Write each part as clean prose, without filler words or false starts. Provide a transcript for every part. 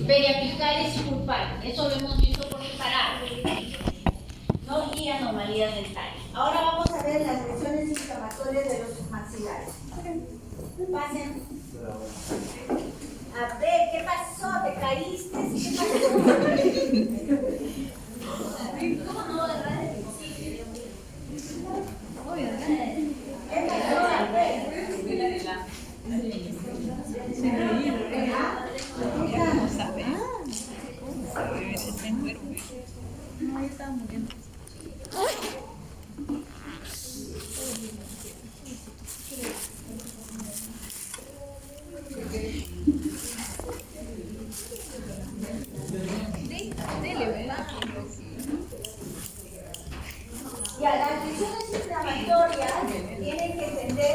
periapicales y pulpares. Eso lo hemos visto por separado, ¿no? Y anomalías dentales. Ahora vamos a ver las lesiones inflamatorias de los maxilares. Pasen. A ver, ¿qué pasó? ¿Te caíste? ¿Qué pasó? ¿Cómo no? ¿Qué pasó? A ver. ¿Cómo sabe? ¿Cómo sabe? Está enfermo. No, yo estaba muriendo. Ya, las lesiones inflamatorias tienen que entender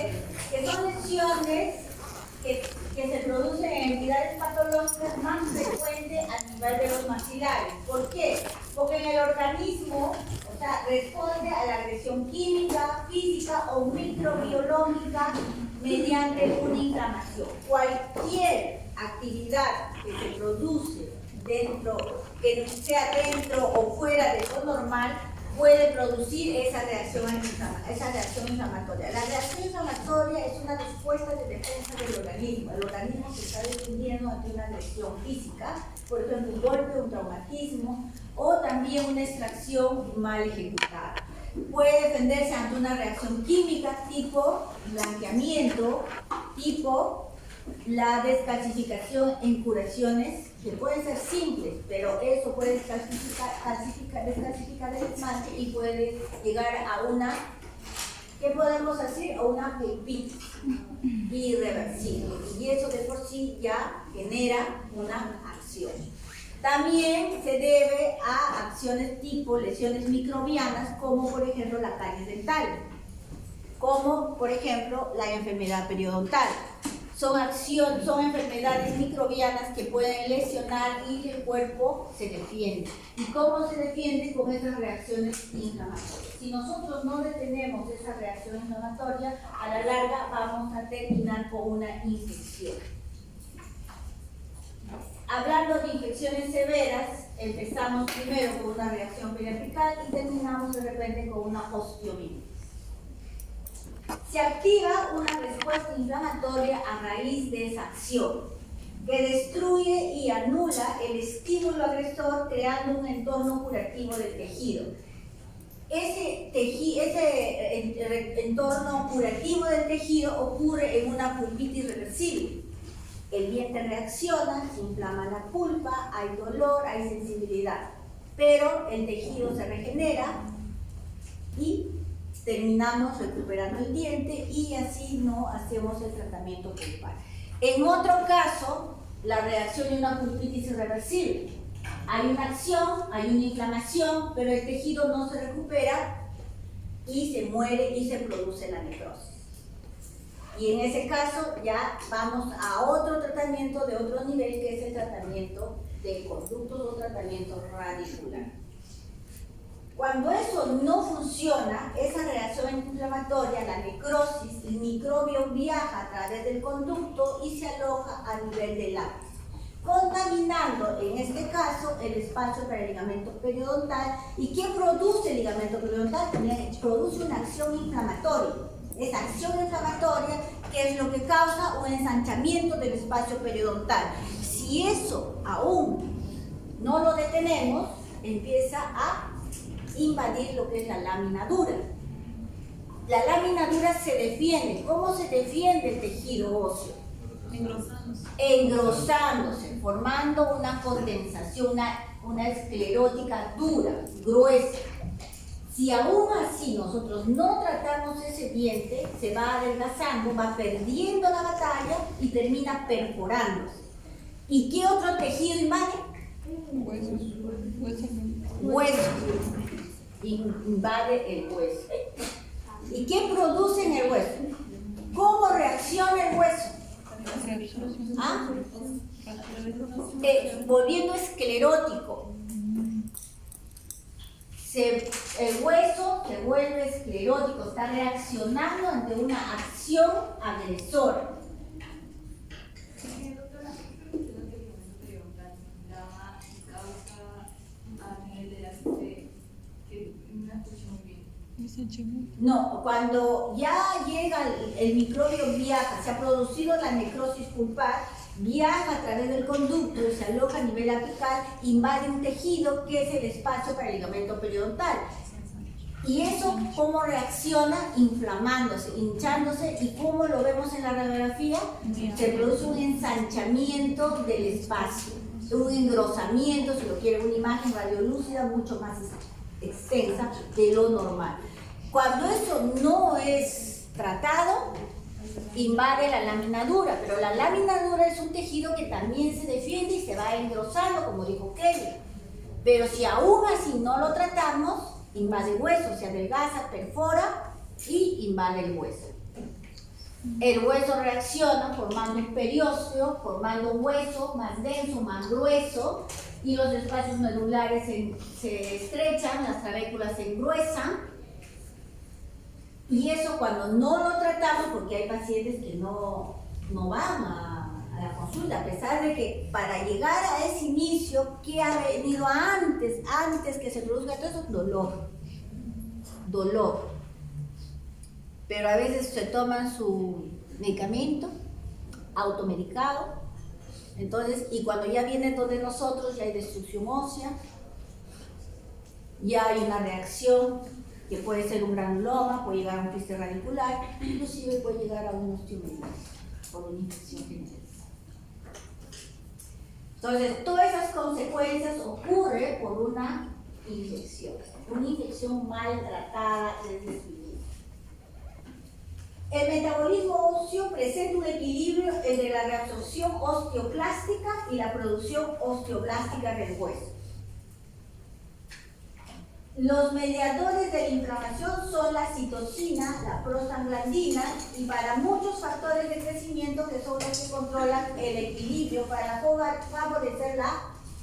que son lesiones que se producen en entidades patológicas más frecuentes a nivel de los maxilares. ¿Por qué? Porque en el organismo, o sea, responde a la agresión química, física o microbiológica mediante una inflamación. Cualquier actividad que se produce dentro, que sea dentro o fuera de lo normal, puede producir esa reacción inflamatoria. La reacción inflamatoria es una respuesta de defensa del organismo. El organismo se está defendiendo ante una lesión física, por ejemplo, un golpe, un traumatismo o también una extracción mal ejecutada. Puede defenderse ante una reacción química tipo blanqueamiento, tipo la descalcificación en curaciones que pueden ser simples, pero eso puede descalcificar el esmalte y puede llegar a una, ¿qué podemos decir? A una pulpitis irreversible, y eso de por sí ya genera una acción. También se debe a acciones tipo lesiones microbianas, como por ejemplo la caries dental, como por ejemplo la enfermedad periodontal. Son enfermedades microbianas que pueden lesionar y que el cuerpo se defiende. ¿Y cómo se defiende? Con esas reacciones inflamatorias. Si nosotros no detenemos esa reacción inflamatoria, a la larga vamos a terminar con una infección. Hablando de infecciones severas, empezamos primero con una reacción periapical y terminamos de repente con una osteomielitis. Se activa una respuesta inflamatoria a raíz de esa acción, que destruye y anula el estímulo agresor, creando un entorno curativo del tejido. Ese entorno curativo del tejido ocurre en una pulpitis reversible. El diente reacciona, se inflama la pulpa, hay dolor, hay sensibilidad, pero el tejido se regenera y terminamos recuperando el diente y así no hacemos el tratamiento pulpar. En otro caso, la reacción de una pulpitis irreversible. Hay una acción, hay una inflamación, pero el tejido no se recupera y se muere y se produce la necrosis. Y en ese caso ya vamos a otro tratamiento de otro nivel, que es el tratamiento de conductos o tratamiento radicular. Cuando eso no funciona, esa reacción inflamatoria, la necrosis, el microbio viaja a través del conducto y se aloja a nivel del lápiz, contaminando en este caso el espacio para el ligamento periodontal. ¿Y qué produce el ligamento periodontal? Produce una acción inflamatoria. Esa acción inflamatoria, que es lo que causa un ensanchamiento del espacio periodontal. Si eso aún no lo detenemos, empieza a invadir lo que es la lámina dura. La lámina dura se defiende. ¿Cómo se defiende el tejido óseo? Engrosándose, formando una condensación, una esclerótica dura, gruesa. Si aún así nosotros no tratamos ese diente, se va adelgazando, va perdiendo la batalla y termina perforándose. ¿Y qué otro tejido invade? Hueso. Invade el hueso. ¿Y qué produce en el hueso? ¿Cómo reacciona el hueso? ¿Ah? Volviendo esclerótico. El hueso se vuelve esclerótico, está reaccionando ante una acción agresora. No, cuando ya llega el microbio viaja, se ha producido la necrosis pulpar, viaja a través del conducto, se aloja a nivel apical, invade un tejido que es el espacio para el ligamento periodontal. Y eso, ¿cómo reacciona? Inflamándose, hinchándose, y ¿cómo lo vemos en la radiografía? Se produce un ensanchamiento del espacio, un engrosamiento, si lo quiere, una imagen radiolúcida mucho más extensa de lo normal. Cuando eso no es tratado, invade la lámina dura, pero la lámina dura es un tejido que también se defiende y se va engrosando, como dijo Kelly. Pero si aún así no lo tratamos, invade hueso, se adelgaza, perfora y invade el hueso. El hueso reacciona formando un periósteo, formando un hueso más denso, más grueso, y los espacios medulares se estrechan, las trabéculas se engruesan. Y eso cuando no lo tratamos, porque hay pacientes que no van a la consulta, a pesar de que para llegar a ese inicio, ¿qué ha venido antes que se produzca todo eso? Dolor. Pero a veces se toman su medicamento, automedicado, entonces, y cuando ya viene donde nosotros, ya hay destrucción ósea, ya hay una reacción, que puede ser un granuloma, puede llegar a un quiste radicular, inclusive puede llegar a un osteomielitis por una infección generalizada. Entonces, todas esas consecuencias ocurren por una infección mal tratada desde su inicio. El metabolismo óseo presenta un equilibrio entre la reabsorción osteoclástica y la producción osteoblástica del hueso. Los mediadores de la inflamación son la citocina, la prostaglandina, y para muchos factores de crecimiento que son los que controlan el equilibrio para favorecer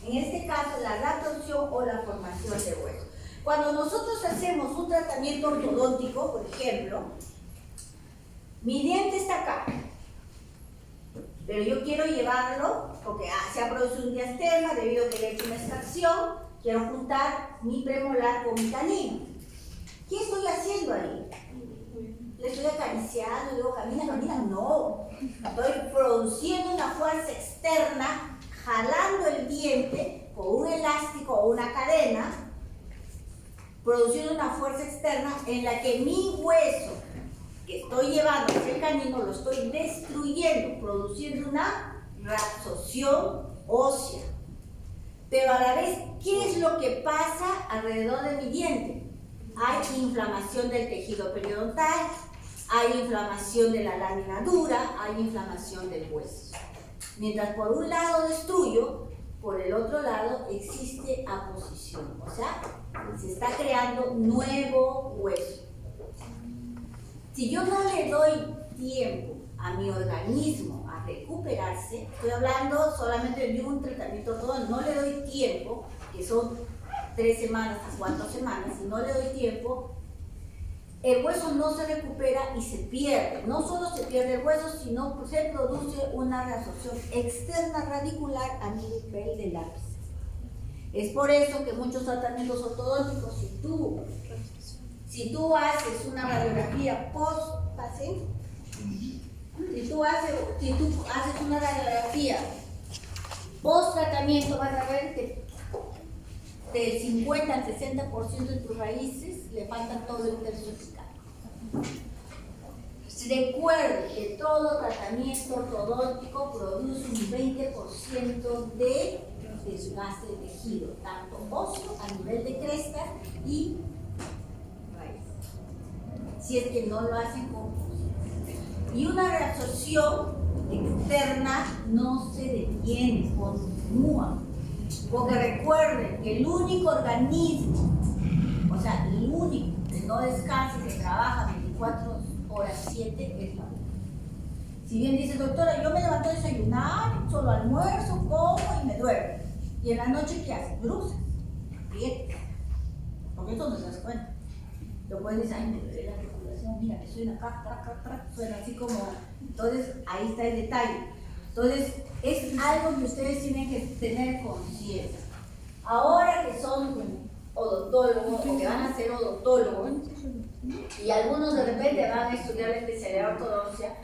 en este caso, la reabsorción o la formación de hueso. Cuando nosotros hacemos un tratamiento ortodóntico, por ejemplo, mi diente está acá, pero yo quiero llevarlo porque se ha producido un diastema debido a que le he hecho una extracción. Quiero juntar mi premolar con mi canino. ¿Qué estoy haciendo ahí? ¿Le estoy acariciando? ¿Le digo, camina? No. Estoy produciendo una fuerza externa, jalando el diente con un elástico o una cadena, produciendo una fuerza externa en la que mi hueso que estoy llevando hacia el canino lo estoy destruyendo, produciendo una reabsorción ósea. Pero a la vez, ¿qué es lo que pasa alrededor de mi diente? Hay inflamación del tejido periodontal, hay inflamación de la lámina dura, hay inflamación del hueso. Mientras por un lado destruyo, por el otro lado existe aposición, o sea, se está creando nuevo hueso. Si yo no le doy tiempo a mi organismo a recuperarse, estoy hablando solamente de un tratamiento ortodóntico, no le doy tiempo, que son 3 semanas a 4 semanas, si no le doy tiempo, el hueso no se recupera y se pierde. No solo se pierde el hueso, sino que se produce una reabsorción externa radicular a nivel del ápice. Es por eso que muchos tratamientos ortodónticos, si tú haces una radiografía post-paciente, si tú haces una radiografía post-tratamiento, vas a ver que del 50 al 60% de tus raíces le faltan todo el tercio apical. Recuerde que todo tratamiento ortodóntico produce un 20% de desgaste de tejido, tanto óseo a nivel de cresta y raíz, si es que no lo hacen con fusión. Y una reabsorción externa no se detiene, continúa. Porque recuerden que el único organismo, o sea, el único que no descansa y que trabaja 24 horas 7 es la boca. Si bien dice, doctora, yo me levanto a desayunar, solo almuerzo, como y me duermo. Y en la noche, ¿qué hace? Bruxas, aprietas. Porque eso no se das cuenta. Lo puedes decir, ay, me duele la articulación, mira, me suena acá, suena así como. Entonces, ahí está el detalle. Entonces, es algo que ustedes tienen que tener conciencia. Ahora que son odontólogo o que van a ser odontólogos y algunos de repente van a estudiar la especialidad de ortodoncia,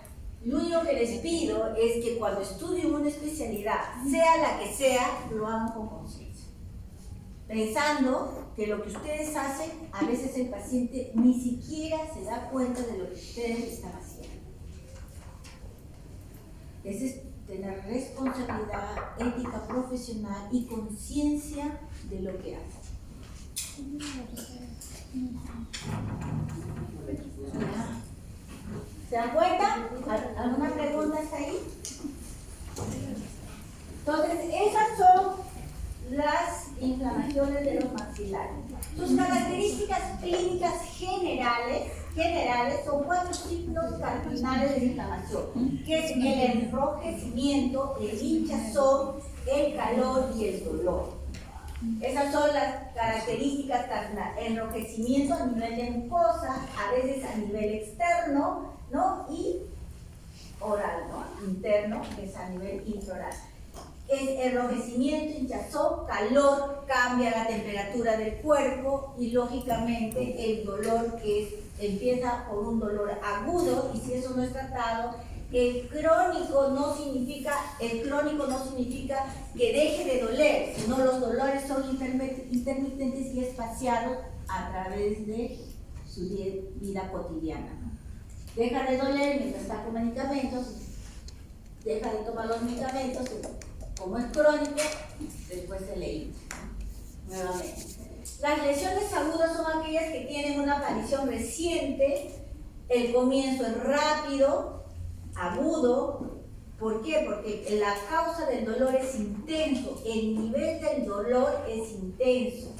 lo único que les pido es que cuando estudien una especialidad, sea la que sea, lo hagan con conciencia. Pensando que lo que ustedes hacen, a veces el paciente ni siquiera se da cuenta de lo que ustedes están haciendo. Ese es tener responsabilidad, ética profesional y conciencia de lo que hacen. ¿Se dan cuenta? ¿Alguna pregunta está ahí? Entonces, esas son las inflamaciones de los maxilares. Sus características clínicas generales son 4 signos cardinales de inflamación, que es el enrojecimiento, el hinchazón, el calor y el dolor. Esas son las características cardinales. Enrojecimiento a nivel de mucosa, a veces a nivel externo, ¿no? Y oral, ¿no? Interno, que es a nivel intraoral. Es enrojecimiento, hinchazón, calor, cambia la temperatura del cuerpo y lógicamente el dolor que empieza por un dolor agudo y si eso no es tratado, el crónico no significa que deje de doler, sino los dolores son intermitentes y espaciados a través de su vida cotidiana, ¿no? Deja de doler mientras está con medicamentos, deja de tomar los medicamentos, como es crónico, después se le hincha nuevamente. Las lesiones agudas son aquellas que tienen una aparición reciente, el comienzo es rápido, agudo. ¿Por qué? Porque la causa del dolor es intenso, el nivel del dolor es intenso,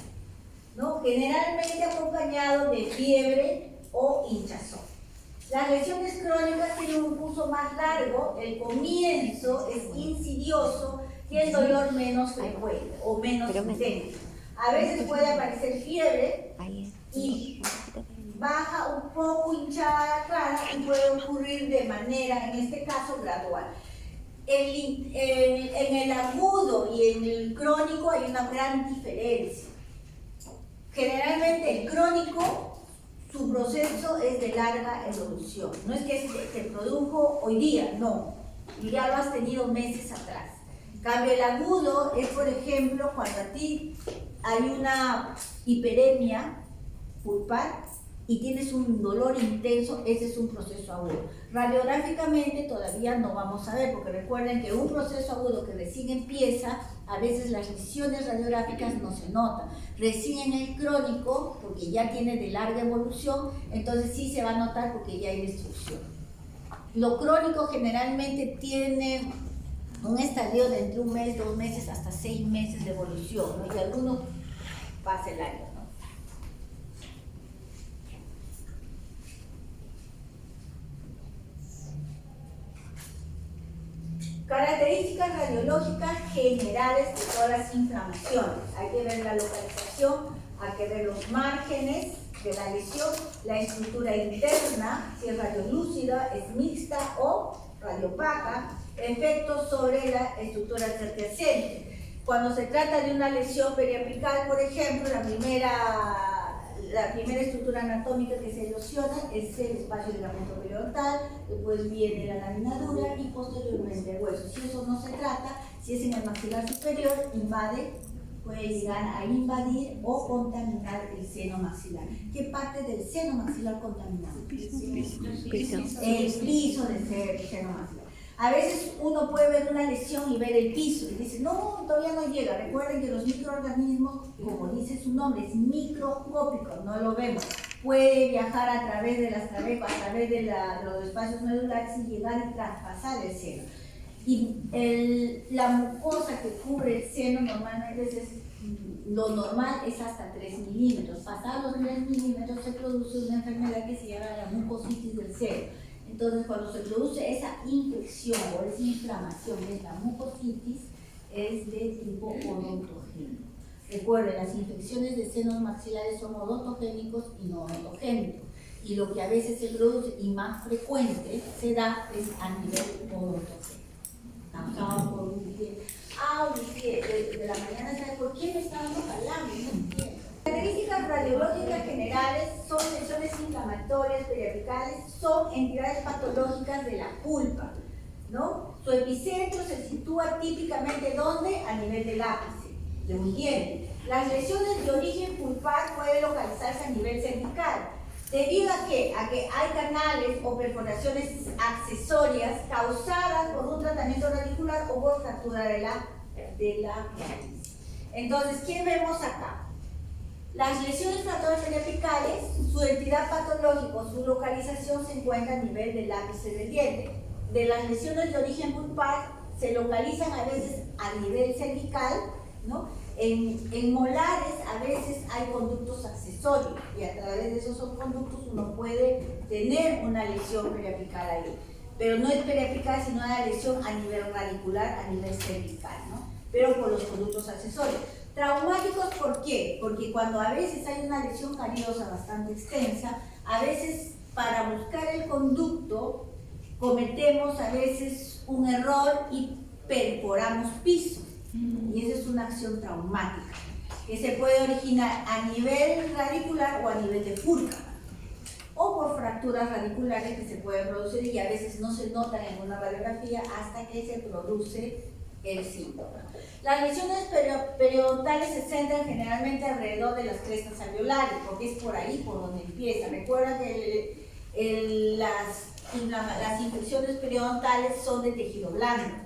¿no? Generalmente acompañado de fiebre o hinchazón. Las lesiones crónicas tienen un curso más largo, el comienzo es insidioso y el dolor menos frecuente o menos intenso. A veces puede aparecer fiebre y baja un poco hinchada la cara y puede ocurrir de manera, en este caso, gradual. En el agudo y en el crónico hay una gran diferencia. Generalmente el crónico, su proceso es de larga evolución. No es que se produjo hoy día, no. Y ya lo has tenido meses atrás. En cambio, el agudo es, por ejemplo, cuando a ti hay una hiperemia pulpar y tienes un dolor intenso, ese es un proceso agudo. Radiográficamente todavía no vamos a ver, porque recuerden que un proceso agudo que recién empieza, a veces las lesiones radiográficas no se notan. Recién en el crónico, porque ya tiene de larga evolución, entonces sí se va a notar porque ya hay destrucción. Lo crónico generalmente tiene un estadio de entre 1 mes, 2 meses, hasta 6 meses de evolución, ¿no? Y algunos pasa el año, ¿no? Características radiológicas generales de todas las inflamaciones. Hay que ver la localización, hay que ver los márgenes de la lesión, la estructura interna, si es radiolúcida, es mixta o radiopaca, efectos sobre la estructura adyacente. Cuando se trata de una lesión periapical, por ejemplo, la primera estructura anatómica que se erosiona es el espacio ligamento periodontal, después viene la laminadura y posteriormente el hueso. Si eso no se trata, si es en el maxilar superior, puede llegar a invadir o contaminar el seno maxilar. ¿Qué parte del seno maxilar contaminado? El piso del seno maxilar. A veces uno puede ver una lesión y ver el piso y dice, no, todavía no llega. Recuerden que los microorganismos, como dice su nombre, es microscópico, no lo vemos. Puede viajar a través de las trabecas, a través de los espacios medulares y llegar y traspasar el seno. Y la mucosa que cubre el seno normalmente lo normal es hasta 3 milímetros. Pasados los 3 milímetros se produce una enfermedad que se llama la mucositis del seno. Entonces, cuando se produce esa infección o esa inflamación, que es la mucositis, es de tipo odontogénico. Recuerden, las infecciones de senos maxilares son odontogénicos y no odontogénicos. Y lo que a veces se produce y más frecuente se da es a nivel odontogénico. Causado por un de la mañana, ¿sabe por qué me está dando calambre? No entiendo. etiológicas generales son lesiones inflamatorias periapicales, son entidades patológicas de la pulpa, ¿no? Su epicentro se sitúa típicamente ¿dónde? A nivel del ápice, de un diente. Las lesiones de origen pulpar pueden localizarse a nivel cervical. ¿Debido a qué? A que hay canales o perforaciones accesorias causadas por un tratamiento radicular o por fractura de la raíz. Entonces, ¿qué vemos acá? Las lesiones inflamatorias periapicales, su entidad patológica o su localización se encuentra a nivel del ápice del diente. De las lesiones de origen pulpar se localizan a veces a nivel cervical, ¿no? En molares a veces hay conductos accesorios y a través de esos conductos uno puede tener una lesión periapical ahí. Pero no es periapical, sino una lesión a nivel radicular, a nivel cervical, ¿no? Pero por los conductos accesorios. Traumáticos, ¿por qué? Porque cuando a veces hay una lesión cariosa bastante extensa, a veces para buscar el conducto cometemos a veces un error y perforamos piso. Y esa es una acción traumática que se puede originar a nivel radicular o a nivel de furca o por fracturas radiculares que se pueden producir y a veces no se notan en una radiografía hasta que se produce el síntoma. Las lesiones periodontales se centran generalmente alrededor de las crestas alveolares porque es por ahí por donde empieza. Recuerda que las infecciones periodontales son de tejido blando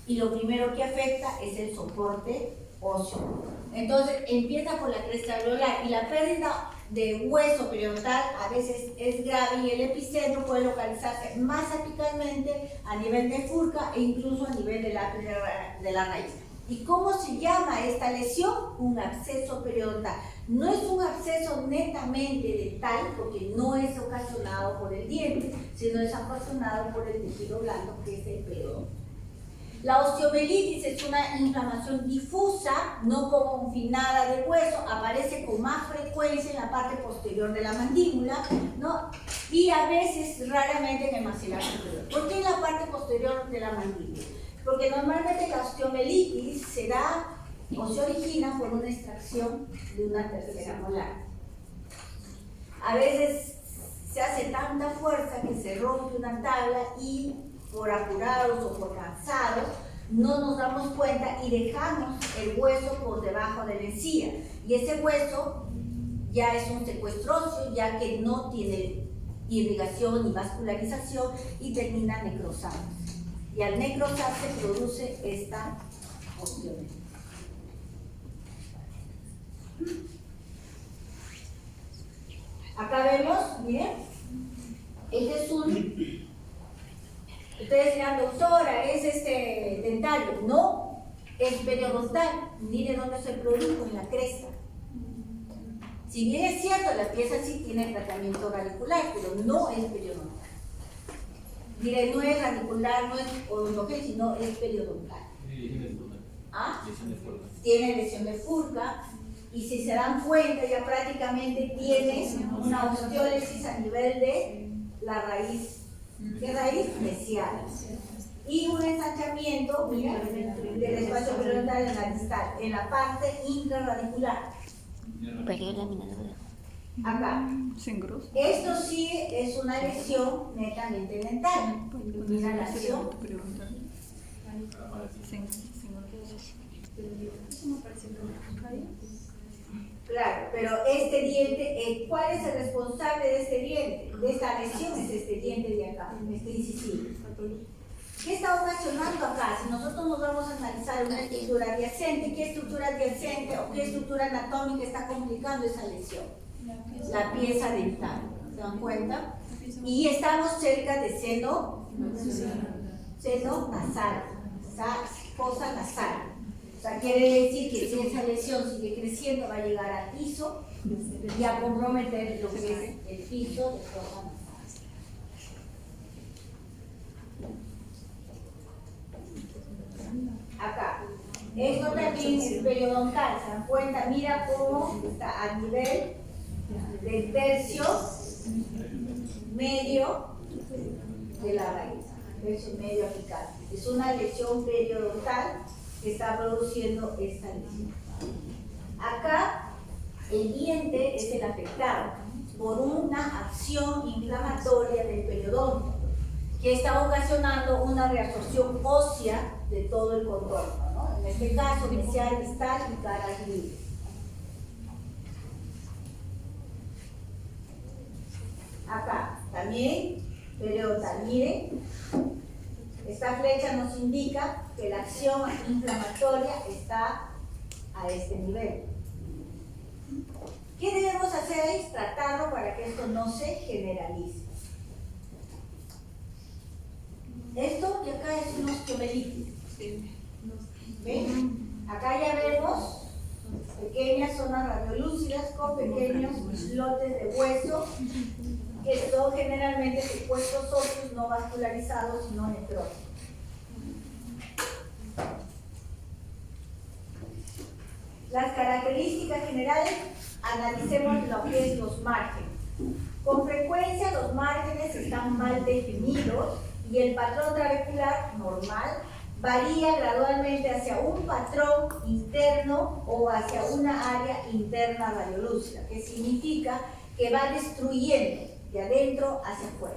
y lo primero que afecta es el soporte óseo. Entonces empieza por la cresta alveolar y la pérdida de hueso periodontal a veces es grave y el epicentro puede localizarse más apicalmente a nivel de furca e incluso a nivel del ápice de la raíz. ¿Y cómo se llama esta lesión? Un absceso periodontal. No es un absceso netamente dental porque no es ocasionado por el diente, sino es ocasionado por el tejido blando que es el periodonto. La osteomielitis es una inflamación difusa, no confinada de hueso, aparece con más frecuencia en la parte posterior de la mandíbula, ¿no? Y a veces, raramente, en el maxilar superior. ¿Por qué en la parte posterior de la mandíbula? Porque normalmente la osteomielitis se da o se origina por una extracción de una tercera molar. A veces se hace tanta fuerza que se rompe una tabla y por apurados o por cansados, no nos damos cuenta y dejamos el hueso por debajo de la encía. Y ese hueso ya es un secuestro óseo, ya que no tiene irrigación ni vascularización y termina necrosando. Y al necrosar se produce esta osteomielitis. Acá vemos, miren, este es un... Ustedes dirán, doctora, ¿es dentario? No, es periodontal. Mire dónde se produjo, en la cresta. Si bien es cierto, la pieza sí tiene tratamiento radicular, pero no es periodontal. Mire, no es radicular, no es odontogel, sino es periodontal. ¿Ah? Tiene lesión de furca. Y si se dan cuenta, ya prácticamente tiene una osteólisis a nivel de la raíz. ¿Qué raíz? Mesial. Y un ensanchamiento, mira, del espacio periodontal en la distal, en la parte intraradicular. Acá. Esto sí es una lesión netamente dental. Mira la lesión. Claro, pero este diente, ¿cuál es el responsable de este diente? De esta lesión es este diente de acá, este incisivo. ¿Qué está ocasionando acá? Si nosotros nos vamos a analizar una estructura adyacente, ¿qué estructura adyacente o qué estructura anatómica está complicando esa lesión? La pieza dental, ¿se dan cuenta? Y estamos cerca de seno nasal, fosa nasal. O sea, quiere decir que si esa lesión sigue creciendo va a llegar al piso y a comprometer lo que es el piso de forma nasal. Acá. Esto también es periodontal, ¿se dan cuenta? Mira cómo está a nivel del tercio medio de la raíz, tercio medio apical. Es una lesión periodontal que está produciendo esta lesión. Acá El diente es el afectado por una acción inflamatoria del periodonto que está ocasionando una reabsorción ósea de todo el contorno, ¿no? En este caso, mesial, distal y caras libres. Acá también periodontal. Miren, esta flecha nos indica que la acción inflamatoria está a este nivel. ¿Qué debemos hacer? Tratarlo para que esto no se generalice. Esto de acá es una osteomelitis. ¿Ven? Acá ya vemos pequeñas zonas radiolúcidas con pequeños islotes de hueso que son generalmente supuestos óseos no vascularizados, sino necróticos. Las características generales, analicemos lo que es los márgenes. Con frecuencia los márgenes están mal definidos y el patrón trabecular normal varía gradualmente hacia un patrón interno o hacia una área interna radiolúcida, que significa que va destruyendo de adentro hacia afuera.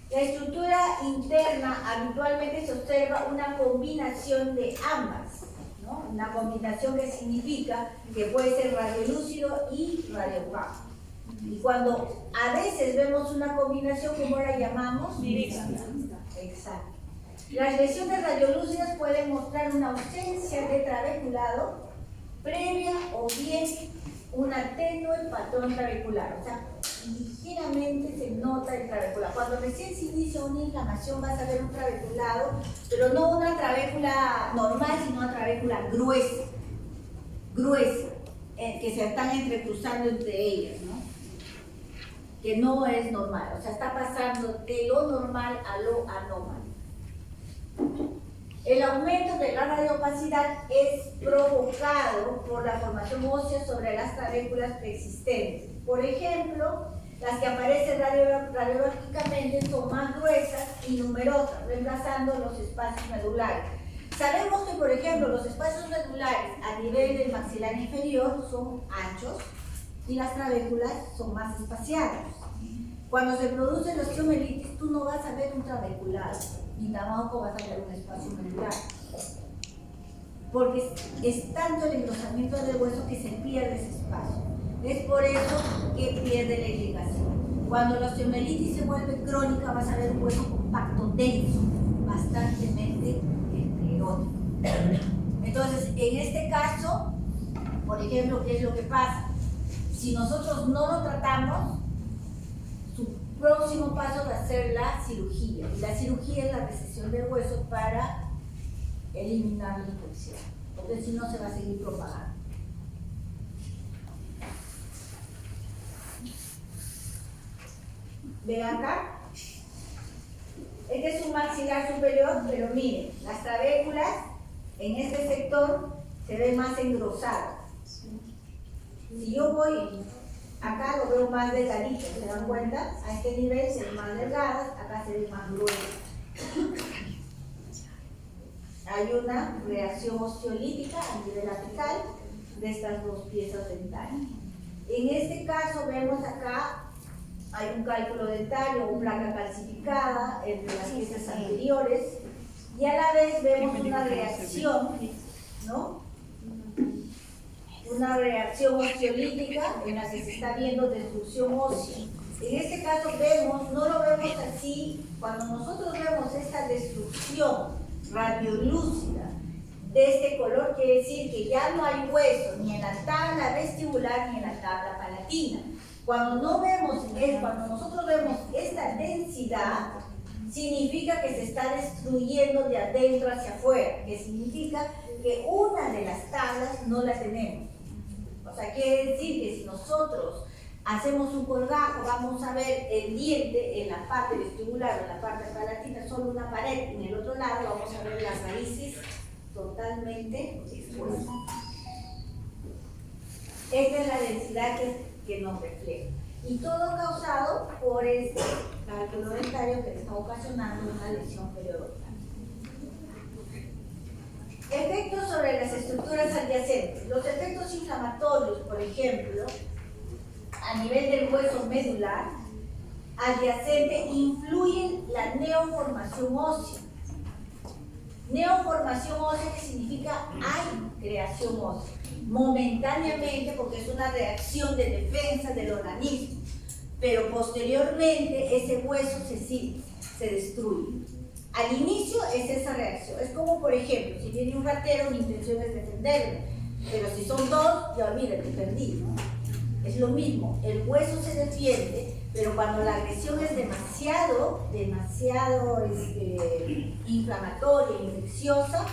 La estructura interna habitualmente se observa una combinación de ambas, ¿no? Una combinación que significa que puede ser radiolúcido y radiopaco. Y cuando a veces vemos una combinación, ¿cómo la llamamos? Mixta. Exacto. Las lesiones radiolúcidas pueden mostrar una ausencia de trabeculado previa o bien una tenue patrón trabecular, o sea, ligeramente se nota el trabeculado. Cuando recién se inicia una inflamación vas a ver un trabeculado, pero no una trabécula normal, sino una trabécula gruesa, que se están entrecruzando entre ellas, ¿no? Que no es normal, o sea, está pasando de lo normal a lo anómalo. El aumento de la radiopacidad es provocado por la formación ósea sobre las trabéculas preexistentes. Por ejemplo, las que aparecen radiológicamente son más gruesas y numerosas, reemplazando los espacios medulares. Sabemos que, por ejemplo, los espacios medulares a nivel del maxilar inferior son anchos y las trabéculas son más espaciadas. Cuando se produce la osteomelitis, tú no vas a ver un trabeculado, ni tampoco vas a ver un espacio medular. Porque es tanto el engrosamiento del hueso que se pierde ese espacio. Es por eso que pierde la irrigación. Cuando la osteomelitis se vuelve crónica, vas a ver un hueso compacto, denso, bastante esclerótico. Entonces, en este caso, por ejemplo, ¿qué es lo que pasa? Si nosotros no lo tratamos, su próximo paso va a ser la cirugía. Y la cirugía es la recesión del hueso para eliminar la infección, porque si no se va a seguir propagando. Ven acá. Este es un maxilar superior, pero miren, las trabéculas en este sector se ven más engrosadas. Si yo voy acá, lo veo más delgadito, ¿se dan cuenta? A este nivel se ven más delgadas, acá se ven más gruesas. Hay una reacción osteolítica a nivel apical de estas dos piezas dentales. En este caso vemos acá, hay un cálculo dentario o placa calcificada entre las piezas anteriores y a la vez vemos una reacción, ¿no? Una reacción osteolítica en la que se está viendo destrucción ósea. En este caso vemos, no lo vemos así, cuando nosotros vemos esta destrucción radiolúcida de este color, quiere decir que ya no hay hueso ni en la tabla vestibular ni en la tabla palatina. Cuando nosotros vemos esta densidad, significa que se está destruyendo de adentro hacia afuera, que significa que una de las tablas no la tenemos. O sea, quiere decir que si nosotros hacemos un colgajo, vamos a ver el diente en la parte vestibular o en la parte palatina, solo una pared, y en el otro lado vamos a ver las raíces totalmente expuestas. Esta es la densidad que nos refleja. Y todo causado por este cálculo dentario que le está ocasionando una lesión periodontal. Efectos sobre las estructuras adyacentes. Los efectos inflamatorios, por ejemplo, a nivel del hueso medular adyacente influyen la neoformación ósea. Neoformación ósea, que significa hay creación ósea, momentáneamente, porque es una reacción de defensa del organismo, pero posteriormente ese hueso se destruye. Al inicio es esa reacción, es como, por ejemplo, si viene un ratero, mi intención es defenderme, pero si son dos, ya olvídate, perdí, ¿no? Es lo mismo, el hueso se defiende, pero cuando la agresión es demasiado inflamatoria, infecciosa,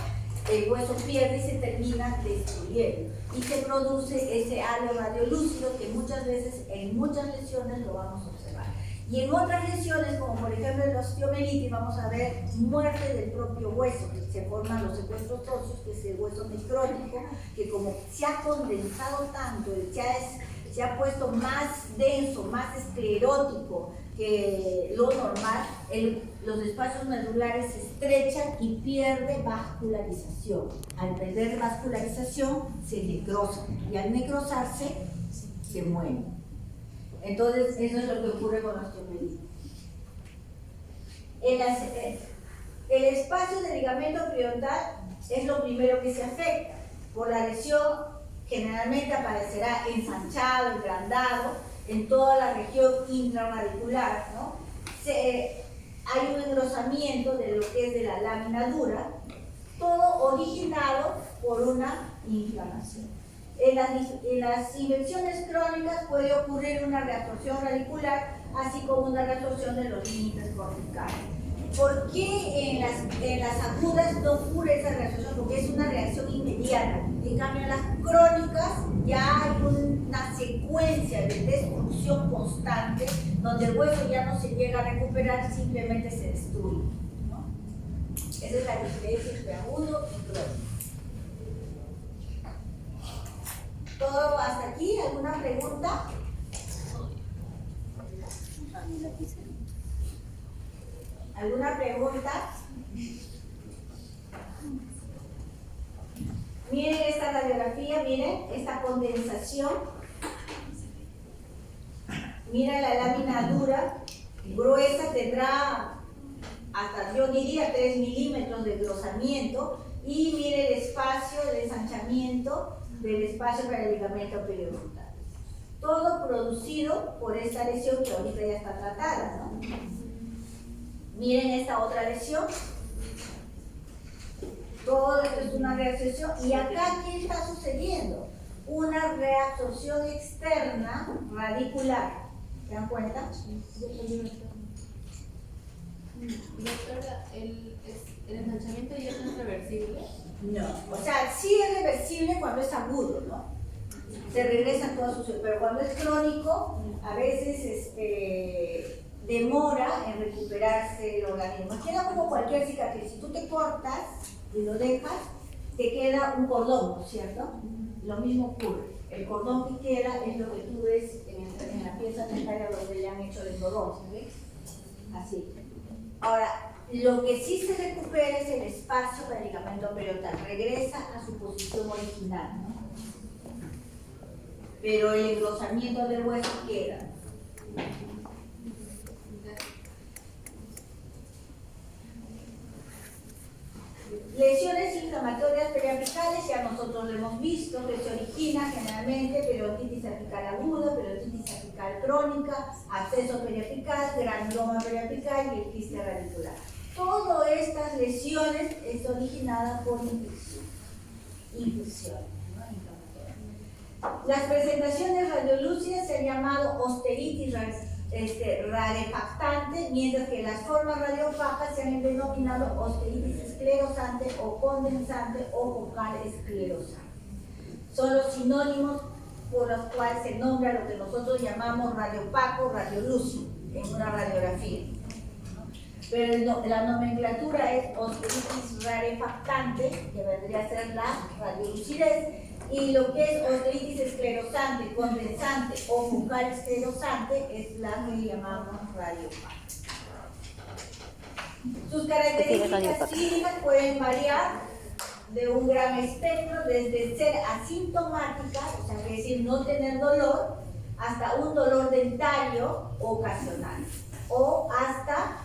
el hueso pierde y se termina destruyendo. Y se produce ese halo radiolúcido que muchas veces, en muchas lesiones, lo vamos a observar. Y en otras lesiones, como por ejemplo en la osteomielitis, vamos a ver muerte del propio hueso, que se forman los secuestros óseos, que es el hueso necrótico, que como se ha condensado tanto, se ha puesto más denso, más esclerótico que lo normal, los espacios medulares se estrechan y pierde vascularización. Al perder vascularización se necrosa y al necrosarse se muere. Entonces eso es lo que ocurre con la osteomielitis. El espacio del ligamento periodontal es lo primero que se afecta. Por la lesión generalmente aparecerá ensanchado, engrandado en toda la región intraradicular, ¿no? Hay un engrosamiento de lo que es de la lámina dura, todo originado por una inflamación. En las infecciones crónicas puede ocurrir una reabsorción radicular, así como una reabsorción de los límites corticales. ¿Por qué en las agudas no ocurre esa reacción? Porque es una reacción inmediata. En cambio, en las crónicas ya hay una secuencia de destrucción constante, donde el hueso ya no se llega a recuperar, simplemente se destruye, ¿no? Esa es la diferencia entre agudo y crónico. ¿Todo hasta aquí? ¿Alguna pregunta? ¿Alguna pregunta? Miren esta radiografía, miren esta condensación. Miren la lámina dura, gruesa, tendrá hasta, yo diría, 3 milímetros de engrosamiento. Y miren el espacio, el ensanchamiento del espacio para el ligamento periodontal. Todo producido por esta lesión que ahorita ya está tratada, ¿no? Miren esta otra lesión. Todo esto es una reabsorción. ¿Y acá qué está sucediendo? Una reabsorción externa radicular. ¿Se dan cuenta? Doctora, ¿el ensanchamiento ya no es reversible? No, o sea, sí es reversible cuando es agudo, ¿no? Se regresan todas sus... Pero cuando es crónico, a veces demora en recuperarse el organismo. Queda como cualquier cicatriz. Si tú te cortas y lo dejas, te queda un cordón, ¿cierto? Lo mismo ocurre. El cordón que queda es lo que tú ves en la pieza dentaria donde le han hecho el endodontia, ¿ves? Así. Ahora, lo que sí se recupera es el espacio del ligamento periodontal, regresa a su posición original, ¿no? Pero el engrosamiento del hueso queda. Lesiones inflamatorias periapicales, ya nosotros lo hemos visto, que se origina generalmente periodontitis apical aguda, periodontitis apical crónica, absceso periapical, granuloma periapical y el quiste radicular. Todas estas lesiones es originada por infección, ¿no? Inflamatorias. Las presentaciones radiolúcidas se han llamado osteritis rarefactante, mientras que las formas radiopacas se han denominado osteritis esclerosante o condensante o focal esclerosante. Son los sinónimos por los cuales se nombra lo que nosotros llamamos radiopaco, radiolúcido en una radiografía. Pero la nomenclatura es osteritis rarefactante, que vendría a ser la radiolucidez, y lo que es osteritis esclerosante, condensante o focal esclerosante es la que llamamos radiopaca. Sus características clínicas pueden variar de un gran espectro, desde ser asintomática, o sea, es decir, no tener dolor, hasta un dolor dentario ocasional, o hasta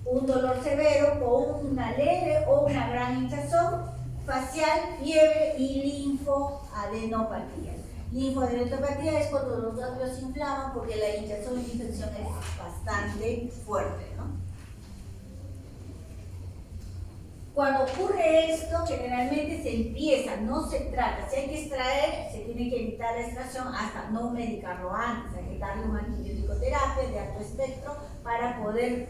un dolor severo con una leve o una gran hinchazón facial, fiebre y linfoadenopatía. Linfoadenopatía es cuando los ganglios se inflaman porque la hinchazón y la infección es bastante fuerte, ¿no? Cuando ocurre esto, generalmente se empieza, no se trata. Si hay que extraer, se tiene que evitar la extracción hasta no medicarlo antes. Hay que darle una antibiótico terapia de alto espectro para poder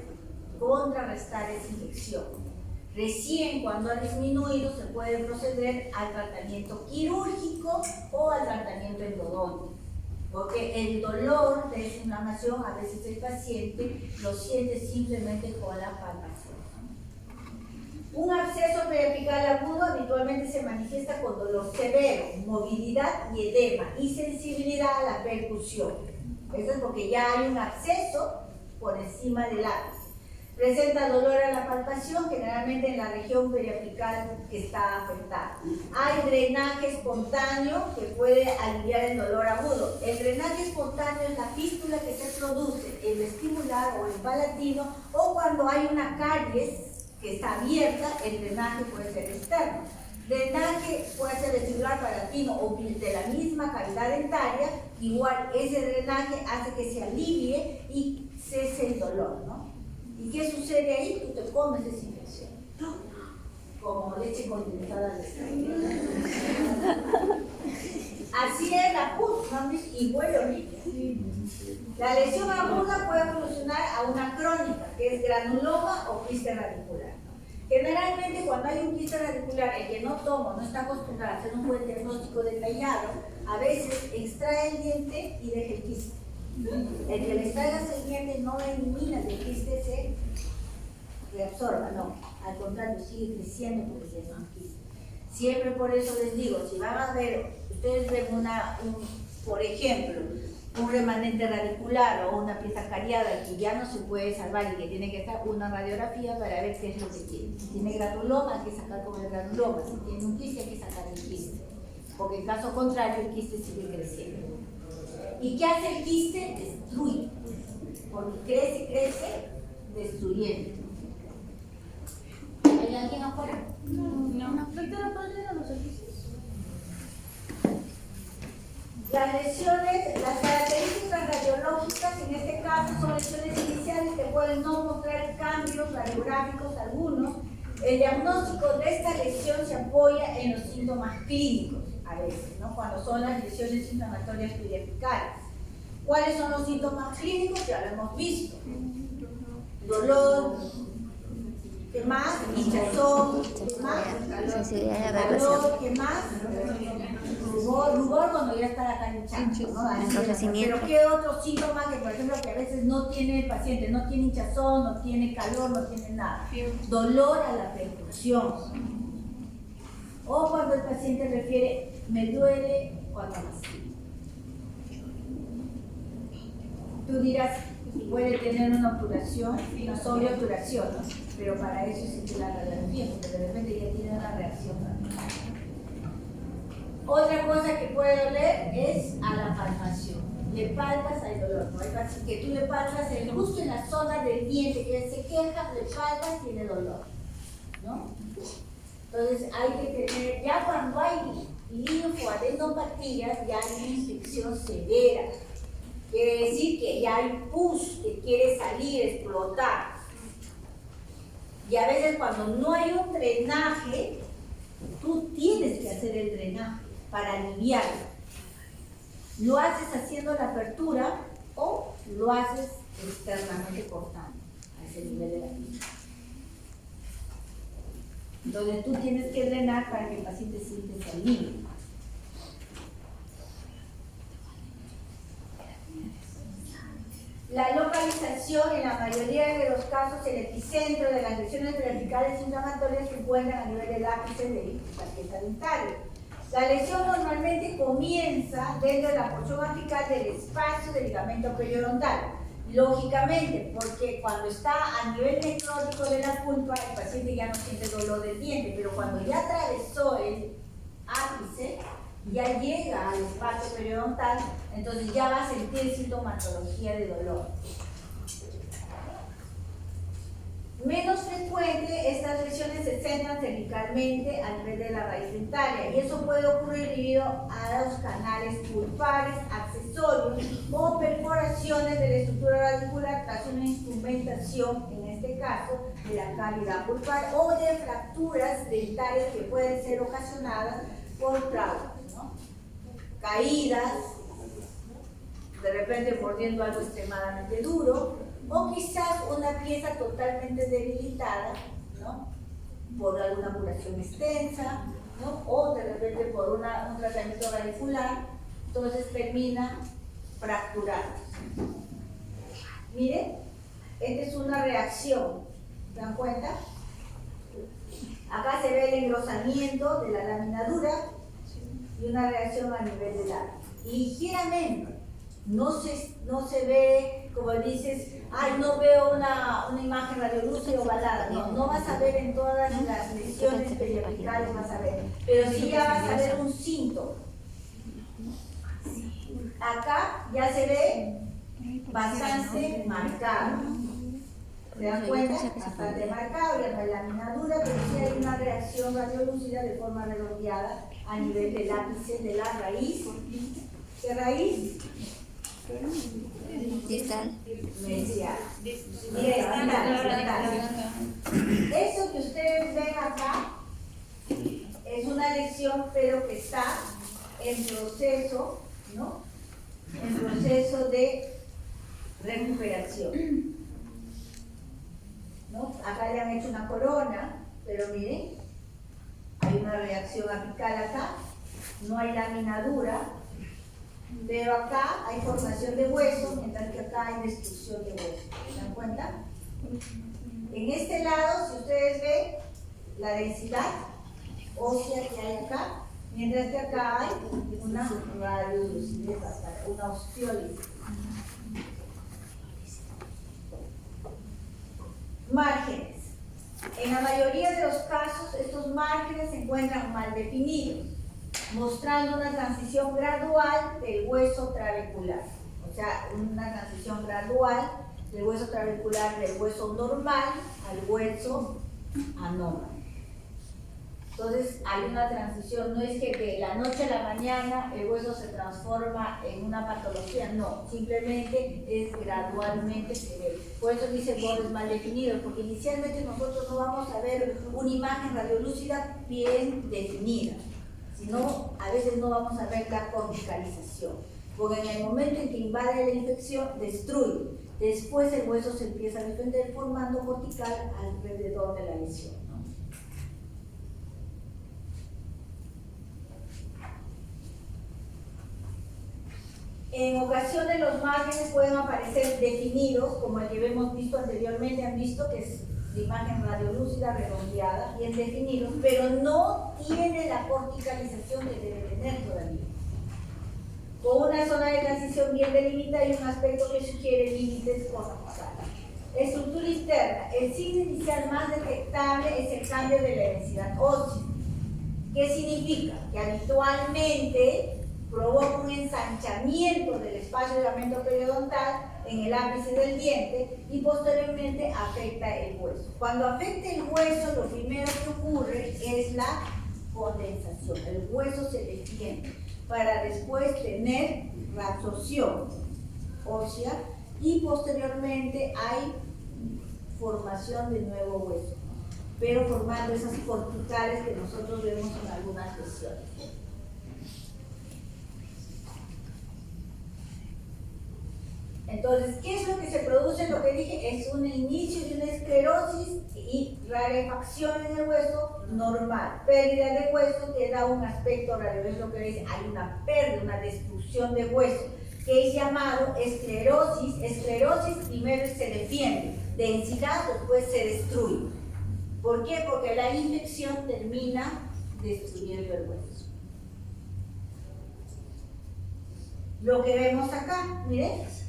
contrarrestar esa infección. Recién cuando ha disminuido se puede proceder al tratamiento quirúrgico o al tratamiento endodóntico. Porque el dolor de esa inflamación a veces el paciente lo siente simplemente con la palpación. Un absceso periapical agudo habitualmente se manifiesta con dolor severo, movilidad y edema y sensibilidad a la percusión. Eso es porque ya hay un absceso por encima del lápiz. Presenta dolor a la palpación, generalmente en la región periapical que está afectada. Hay drenaje espontáneo que puede aliviar el dolor agudo. El drenaje espontáneo es la fístula que se produce en el vestibular o en el palatino, o cuando hay una caries que está abierta, el drenaje puede ser externo. Drenaje puede ser vestibular, palatino o de la misma cavidad dentaria. Igual ese drenaje hace que se alivie y cese el dolor, ¿no? ¿Y qué sucede ahí? Tú te comes esa infección, como leche condensada de sangre. Así es la pus, ¿no? Y huele horrible. La lesión aguda puede evolucionar a una crónica, que es granuloma o quiste radicular, ¿no? Generalmente cuando hay un quiste radicular, el que no toma, no está acostumbrado a hacer un buen diagnóstico detallado, a veces extrae el diente y deja el quiste. El que le extraigas el diente no elimina que el quiste se reabsorba, no, al contrario, sigue creciendo porque es un quiste. Siempre por eso les digo, si van a ver, ustedes ven por ejemplo, un remanente radicular o una pieza cariada que ya no se puede salvar y que tiene que estar una radiografía para ver qué es lo que tiene. Si tiene granuloma, hay que sacar con el granuloma. Si tiene un quiste, hay que sacar el quiste. Porque en caso contrario, el quiste sigue creciendo. ¿Y qué hace el quiste? Destruye. Porque crece, destruyendo. ¿Hay alguien afuera? No. Doctora, ¿cuáles eran los servicios? Las lesiones, las características radiológicas en este caso son lesiones iniciales que pueden no mostrar cambios radiográficos algunos. El diagnóstico de esta lesión se apoya en los síntomas clínicos a veces, ¿no? Cuando son las lesiones inflamatorias periapicales. ¿Cuáles son los síntomas clínicos? Ya lo hemos visto. Dolor, ¿qué más? Hinchazón, ¿qué más? Calor, ¿qué más? Rubor cuando ya está la cara hinchada, ¿no? Pero ¿qué otros síntomas que, por ejemplo, que a veces no tiene el paciente? No tiene hinchazón, no tiene calor, no tiene nada. Dolor a la percusión. O cuando el paciente refiere, me duele cuando mastico. Tú dirás, puede tener una obturación, una sobreobturación, ¿no? Pero para eso existe la radiografía, porque de repente ya tiene una reacción. Otra cosa que puede doler es a la palpación. Le palpas al dolor, ¿no? Hay pacientes que tú le palpas justo en la zona del diente, que él se queja, le palpas, tiene dolor, ¿no? Entonces hay que tener, ya cuando hay linfoadenopatías, ya hay una infección severa. Quiere decir que ya hay pus que quiere salir, explotar. Y a veces cuando no hay un drenaje, tú tienes que hacer el drenaje para aliviarlo. Lo haces haciendo la apertura o lo haces externamente cortando a ese nivel de la piel. Entonces tú tienes que drenar para que el paciente siente ese alivio. La localización, en la mayoría de los casos, el epicentro de las lesiones verticales inflamatorias se encuentra a nivel del ápice de la tarjeta dentaria. La lesión normalmente comienza dentro de la porción apical del espacio del ligamento periodontal. Lógicamente, porque cuando está a nivel necrótico de la pulpa, el paciente ya no siente dolor del diente, pero cuando ya atravesó el ápice, ya llega al espacio periodontal, entonces ya va a sentir sintomatología de dolor. Menos frecuente, estas lesiones se centran cervicalmente a nivel de la raíz dentaria y eso puede ocurrir debido a los canales pulpares, accesorios o perforaciones de la estructura radicular tras una instrumentación, en este caso, de la cavidad pulpar o de fracturas dentarias que pueden ser ocasionadas por traumas, ¿no? Caídas, de repente mordiendo algo extremadamente duro, o quizás una pieza totalmente debilitada, ¿no? Por alguna curación extensa, ¿no? O de repente por un tratamiento radicular, entonces termina fracturado. Miren, esta es una reacción, ¿se dan cuenta? Acá se ve el engrosamiento de la lámina dura y una reacción a nivel del ápice. Y ligeramente, no se ve, como dices, ay, no veo una imagen radiolúcida ovalada. No vas a ver en todas las lesiones periapicales, vas a ver. Pero sí ya vas a ver un síntoma. Acá ya se ve bastante marcado. ¿Se dan cuenta? Bastante marcado, ya no hay lámina dura, pero sí hay una reacción radiolúcida de forma redondeada a nivel del ápice de la raíz. ¿Qué raíz? Distal. Mesial. Eso que ustedes ven acá es una lesión, pero que está en proceso, ¿no? En proceso de recuperación, ¿no? Acá le han hecho una corona, pero miren, hay una reacción apical acá, no hay lámina dura, pero acá hay formación de hueso, mientras que acá hay destrucción de hueso. ¿Se dan cuenta? En este lado, si ustedes ven, la densidad ósea que hay acá, mientras que acá hay una radiolucidez, una osteólisis. Márgenes. En la mayoría de los casos, estos márgenes se encuentran mal definidos, mostrando una transición gradual del hueso trabecular. O sea, una transición gradual del hueso trabecular del hueso normal al hueso anómalo. Entonces, hay una transición, no es que de la noche a la mañana el hueso se transforma en una patología, no, simplemente es gradualmente se ve. Por eso dice bordes mal definidos, porque inicialmente nosotros no vamos a ver una imagen radiolúcida bien definida, sino a veces no vamos a ver la corticalización, porque en el momento en que invade la infección destruye, después el hueso se empieza a defender formando cortical alrededor de la lesión. En ocasiones los márgenes pueden aparecer definidos, como el que hemos visto anteriormente, han visto que es de imagen radiolúcida, redondeada, bien definidos, pero no tiene la corticalización que debe tener todavía. Con una zona de transición bien delimitada y un aspecto que sugiere límites corticales. Estructura interna. El signo inicial más detectable es el cambio de la densidad ósea. ¿Qué significa? Que habitualmente provoca un ensanchamiento del espacio de ligamento periodontal en el ápice del diente y posteriormente afecta el hueso. Cuando afecta el hueso, lo primero que ocurre es la condensación. El hueso se defiende para después tener reabsorción ósea y posteriormente hay formación de nuevo hueso, pero formando esas corticales que nosotros vemos en algunas lesiones. Entonces, ¿qué es lo que se produce? Lo que dije es un inicio de una esclerosis y rarefacción en el hueso normal. Pérdida de hueso que da un aspecto raro, es lo que dice, hay una pérdida, una destrucción de hueso, que es llamado esclerosis. Esclerosis primero se defiende, densidad después se destruye. ¿Por qué? Porque la infección termina destruyendo el hueso. Lo que vemos acá, miren.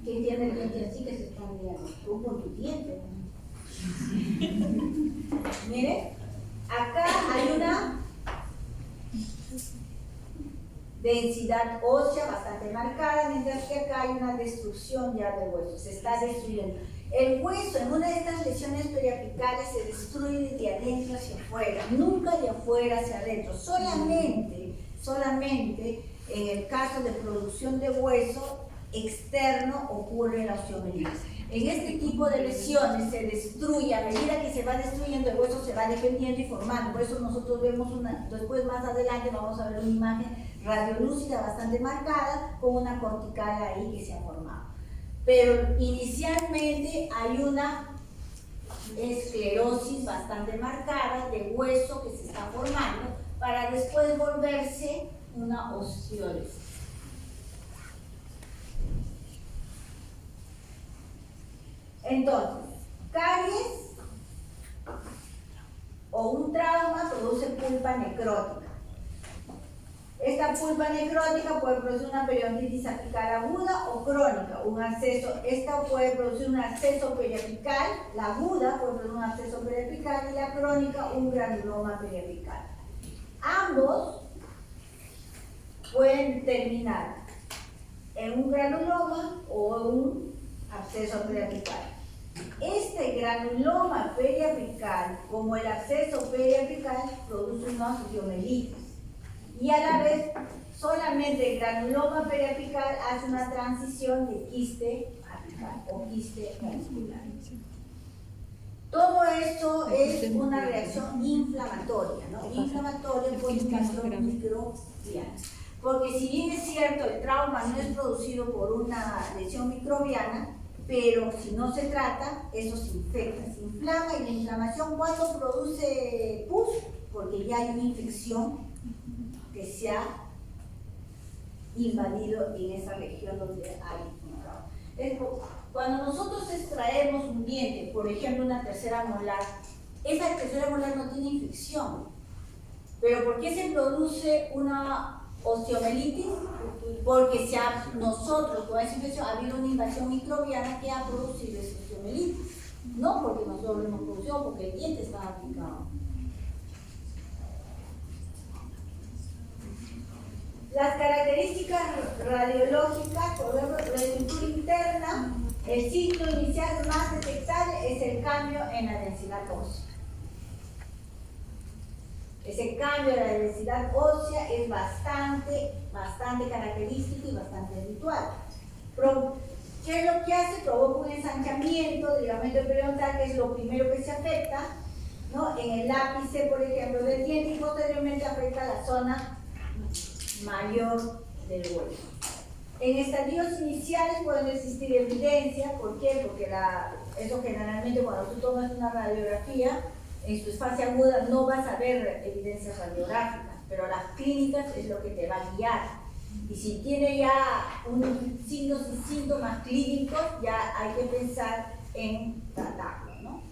¿Quién tiene el diente así que se está mirando? Tú con tu diente. Miren, acá hay una densidad ósea bastante marcada, mientras que acá hay una destrucción ya del hueso, se está destruyendo. El hueso en una de estas lesiones periapicales se destruye de adentro hacia afuera, nunca de afuera hacia adentro, solamente en el caso de producción de hueso externo ocurre la osteomielitis. En este tipo de lesiones se destruye, a medida que se va destruyendo el hueso se va defendiendo y formando, por eso nosotros vemos después más adelante vamos a ver una imagen radiolúcida bastante marcada con una cortical ahí que se ha formado. Pero inicialmente hay una esclerosis bastante marcada de hueso que se está formando para después volverse una osteólisis. Entonces, caries o un trauma produce pulpa necrótica. Esta pulpa necrótica puede producir una periodontitis apical aguda o crónica, un absceso. Esta puede producir un absceso periapical, la aguda puede producir un absceso periapical y la crónica un granuloma periapical. Ambos pueden terminar en un granuloma o en un absceso periapical. Este granuloma periapical, como el absceso periapical, produce una osteomielitis. Y a la vez, solamente el granuloma periapical hace una transición de quiste apical o quiste radicular. Todo esto es una reacción inflamatoria, ¿no? Inflamatoria por invasión microbiana. Porque si bien es cierto, el trauma no es producido por una lesión microbiana, pero si no se trata, eso se infecta, se inflama. Y la inflamación, ¿cuándo produce pus? Porque ya hay una infección que se ha invadido en esa región donde hay un trauma. Cuando nosotros extraemos un diente, por ejemplo una tercera molar, esa tercera molar no tiene infección. ¿Pero por qué se produce una osteomielitis? Porque nosotros con esa infección ha habido una invasión microbiana que ha producido esa osteomielitis. No porque nosotros lo hemos producido, porque el diente estaba picado. Las características radiológicas, por ejemplo, la estructura interna, el signo inicial más detectable es el cambio en la densidad ósea. Ese cambio de la densidad ósea es bastante característico y bastante habitual. ¿Qué es lo que hace? Provoca un ensanchamiento del ligamento periodontal, que es lo primero que se afecta, ¿no? En el ápice, por ejemplo, del diente, y posteriormente afecta la zona mayor del hueso. En estadios iniciales pueden existir evidencia. ¿Por qué? Porque eso generalmente cuando tú tomas una radiografía en su fase aguda no vas a ver evidencias radiográficas, pero las clínicas es lo que te va a guiar. Y si tiene ya signos y síntomas clínicos, ya hay que pensar en tratarlo, ¿no?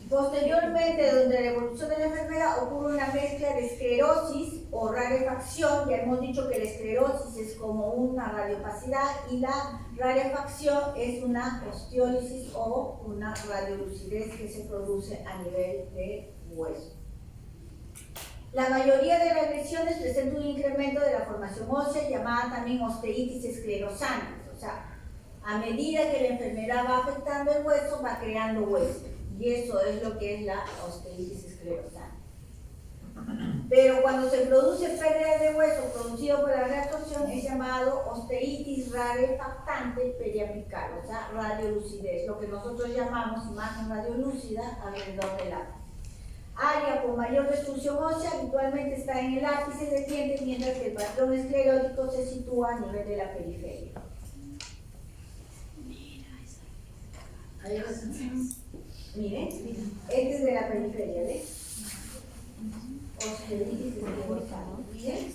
Posteriormente, durante la evolución de la enfermedad, ocurre una mezcla de esclerosis o rarefacción. Ya hemos dicho que la esclerosis es como una radiopacidad y la rarefacción es una osteólisis o una radiolucidez que se produce a nivel de hueso. La mayoría de las lesiones presentan un incremento de la formación ósea, llamada también osteitis esclerosante. O sea, a medida que la enfermedad va afectando el hueso, va creando hueso. Y eso es lo que es la osteitis esclerosante. Pero cuando se produce pérdida de hueso producido por la reabsorción, es llamado osteitis rarefactante periapical, o sea, radiolucidez, lo que nosotros llamamos imagen radiolúcida alrededor del ápice. Área con mayor destrucción ósea habitualmente está en el ápice del diente, mientras que el patrón esclerótico se sitúa a nivel de la periferia. Miren, este es de la periferia, ¿ves? Osteitis esclerosante. ¿Miren?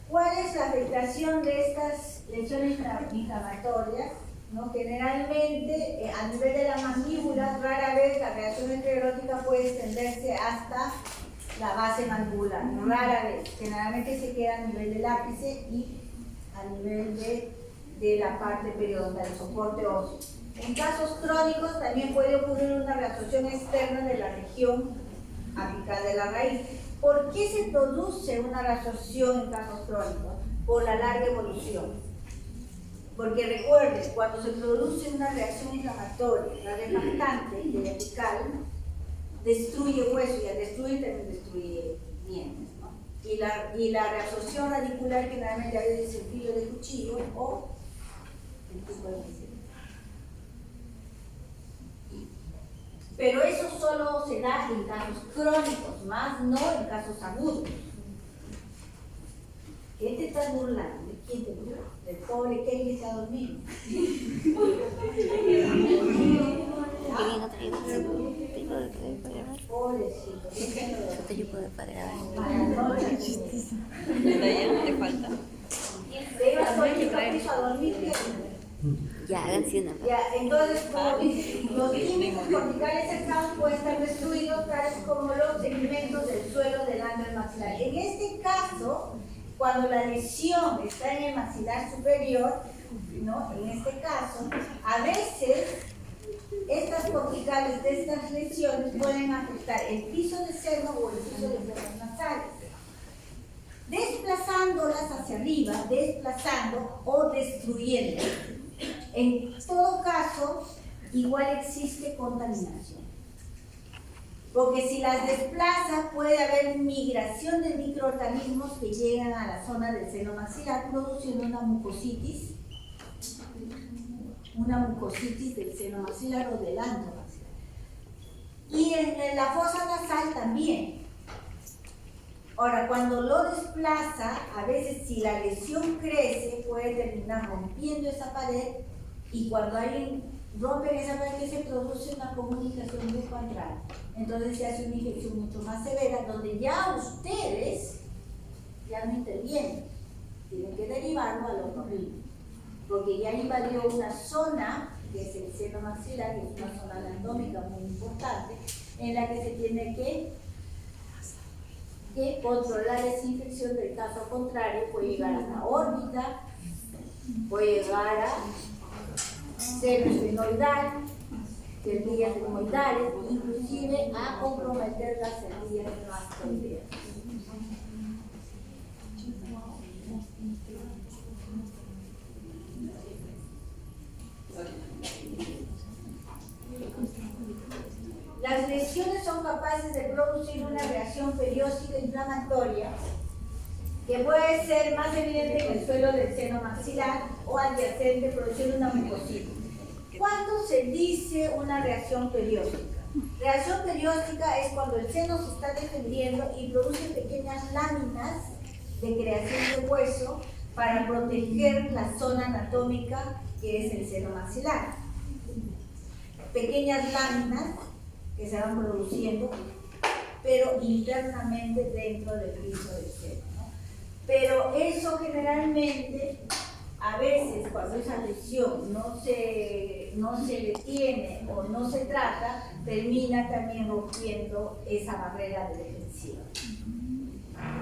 ¿Cuál es la afectación de estas lesiones inflamatorias? ¿no? Generalmente, a nivel de la mandíbula, rara vez la reacción esclerótica puede extenderse hasta la base mandibular, rara vez. Generalmente se queda a nivel del ápice y a nivel de la parte periodontal, el soporte óseo. En casos crónicos también puede ocurrir una reabsorción externa de la región apical de la raíz. ¿Por qué se produce una reabsorción en casos crónicos? Por la larga evolución. Porque recuerden, cuando se produce una reacción inflamatoria, la relajante del apical, destruye hueso y al destruir también destruye dientes, ¿no? Y la reabsorción radicular generalmente a veces es el filo de cuchillo o el tubo de mesera. Pero eso solo se da en casos crónicos, más no en casos agudos. ¿Qué te estás burlando? ¿De quién te burlas? Del pobre Kelly se ha dormido. Pobrecito. ¿Te falta? Te ibas hoy a dormir. Ya, hagan una. Ya, entonces, como dice, los límites corticales cercanos pueden estar destruidos, tales como los segmentos del suelo del ángulo maxilar. En este caso, cuando la lesión está en el maxilar superior, ¿no? En este caso, a veces estas corticales de estas lesiones pueden afectar el piso de seno o el piso de fosas nasales, desplazándolas hacia arriba, desplazando o destruyendo. En todo caso, igual existe contaminación. Porque si las desplaza, puede haber migración de microorganismos que llegan a la zona del seno maxilar, produciendo una mucositis del seno maxilar o del antro maxilar. Y en la fosa nasal también. Ahora, cuando lo desplaza, a veces si la lesión crece, puede terminar rompiendo esa pared, y cuando alguien rompe esa pared se produce una comunicación bucoantral. Entonces se hace una infección mucho más severa, donde ya ustedes ya no intervienen, tienen que derivarlo al otorrino, porque ya invadió una zona, que es el seno maxilar, que es una zona anatómica muy importante, en la que se tiene que controlar esa infección. Del caso contrario, puede llegar a la órbita, puede llegar a seno esfenoidal, cerdillas etmoidales, inclusive a comprometer las cerdillas mastoideas. Las lesiones son capaces de producir una reacción perióstica inflamatoria que puede ser más evidente en el suelo del seno maxilar o adyacente, produciendo una mucositis. ¿Cuándo se dice una reacción perióstica? Reacción perióstica es cuando el seno se está defendiendo y produce pequeñas láminas de creación de hueso para proteger la zona anatómica que es el seno maxilar. Pequeñas láminas que se van produciendo, pero internamente dentro del piso del seno, ¿no? Pero eso generalmente, a veces cuando esa lesión no se detiene o no se trata, termina también rompiendo esa barrera de defensiva.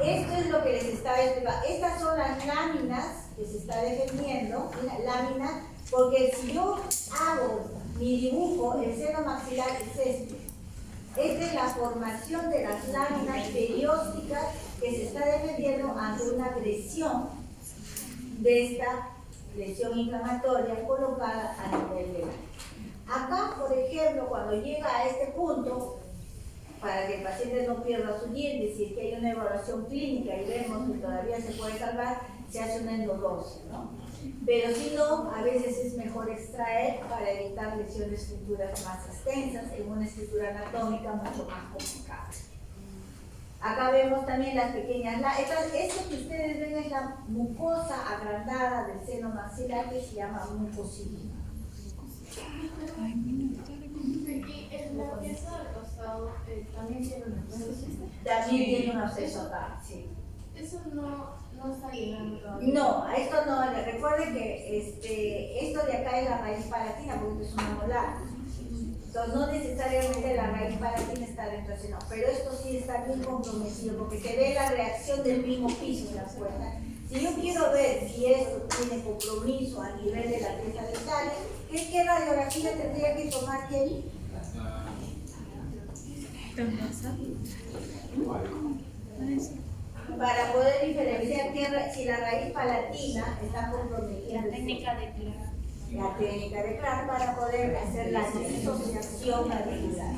Esto es lo que les estaba explicando. Estas son las láminas que se está defendiendo, una lámina, porque si yo hago mi dibujo, el seno maxilar es este. Esta es la formación de las láminas periósticas que se está defendiendo ante una agresión de esta lesión inflamatoria colocada a nivel del área. Acá, por ejemplo, cuando llega a este punto, para que el paciente no pierda sus dientes, si es que hay una evaluación clínica y vemos que todavía se puede salvar, se hace una endodoncia, ¿no? Pero si no, a veces es mejor extraer para evitar lesiones futuras más extensas en una estructura anatómica mucho más complicada. Acá vemos también las pequeñas, esto que ustedes ven es la mucosa agrandada del seno maxilar, que se llama mucosígima. Y en la pieza del costado también tiene un absceso. También tiene un absceso acá, sí. Eso no No está llegando todavía. No, esto no, recuerden que esto de acá es la raíz palatina porque es una molar. Entonces no necesariamente la raíz palatina está dentro, sino, pero esto sí está bien comprometido porque se ve la reacción del mismo piso, ¿se acuerdan? Si yo quiero ver si esto tiene compromiso a nivel de la pieza dental, ¿qué radiografía tendría que tomar Kelly? Para poder diferenciar si la raíz palatina está comprometida. La técnica de Clark. La técnica de Clark para poder hacer la disociación auricular.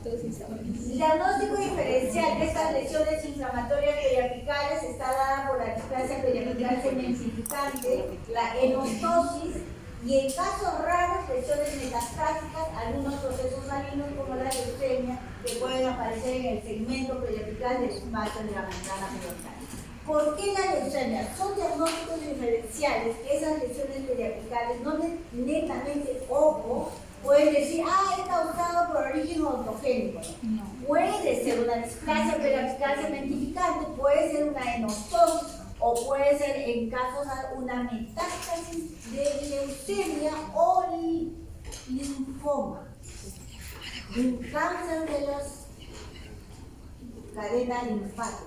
Diagnóstico diferencial de estas lesiones inflamatorias periapicales está dada por la displasia periapical cemensificante, la enostosis y en casos raros lesiones metastásicas, algunos procesos malignos como la leucemia que pueden aparecer en el segmento periapical del espacio de la membrana periodontal. ¿Por qué la leucemia? Son diagnósticos diferenciales que esas lesiones periapicales no netamente ojo pueden decir, es causado por origen ontogénico. No. Puede ser una displasia periapical cementificante, puede ser una enostosis o puede ser en casos de una metástasis de leucemia o linfoma, un cáncer de las cadenas linfáticas.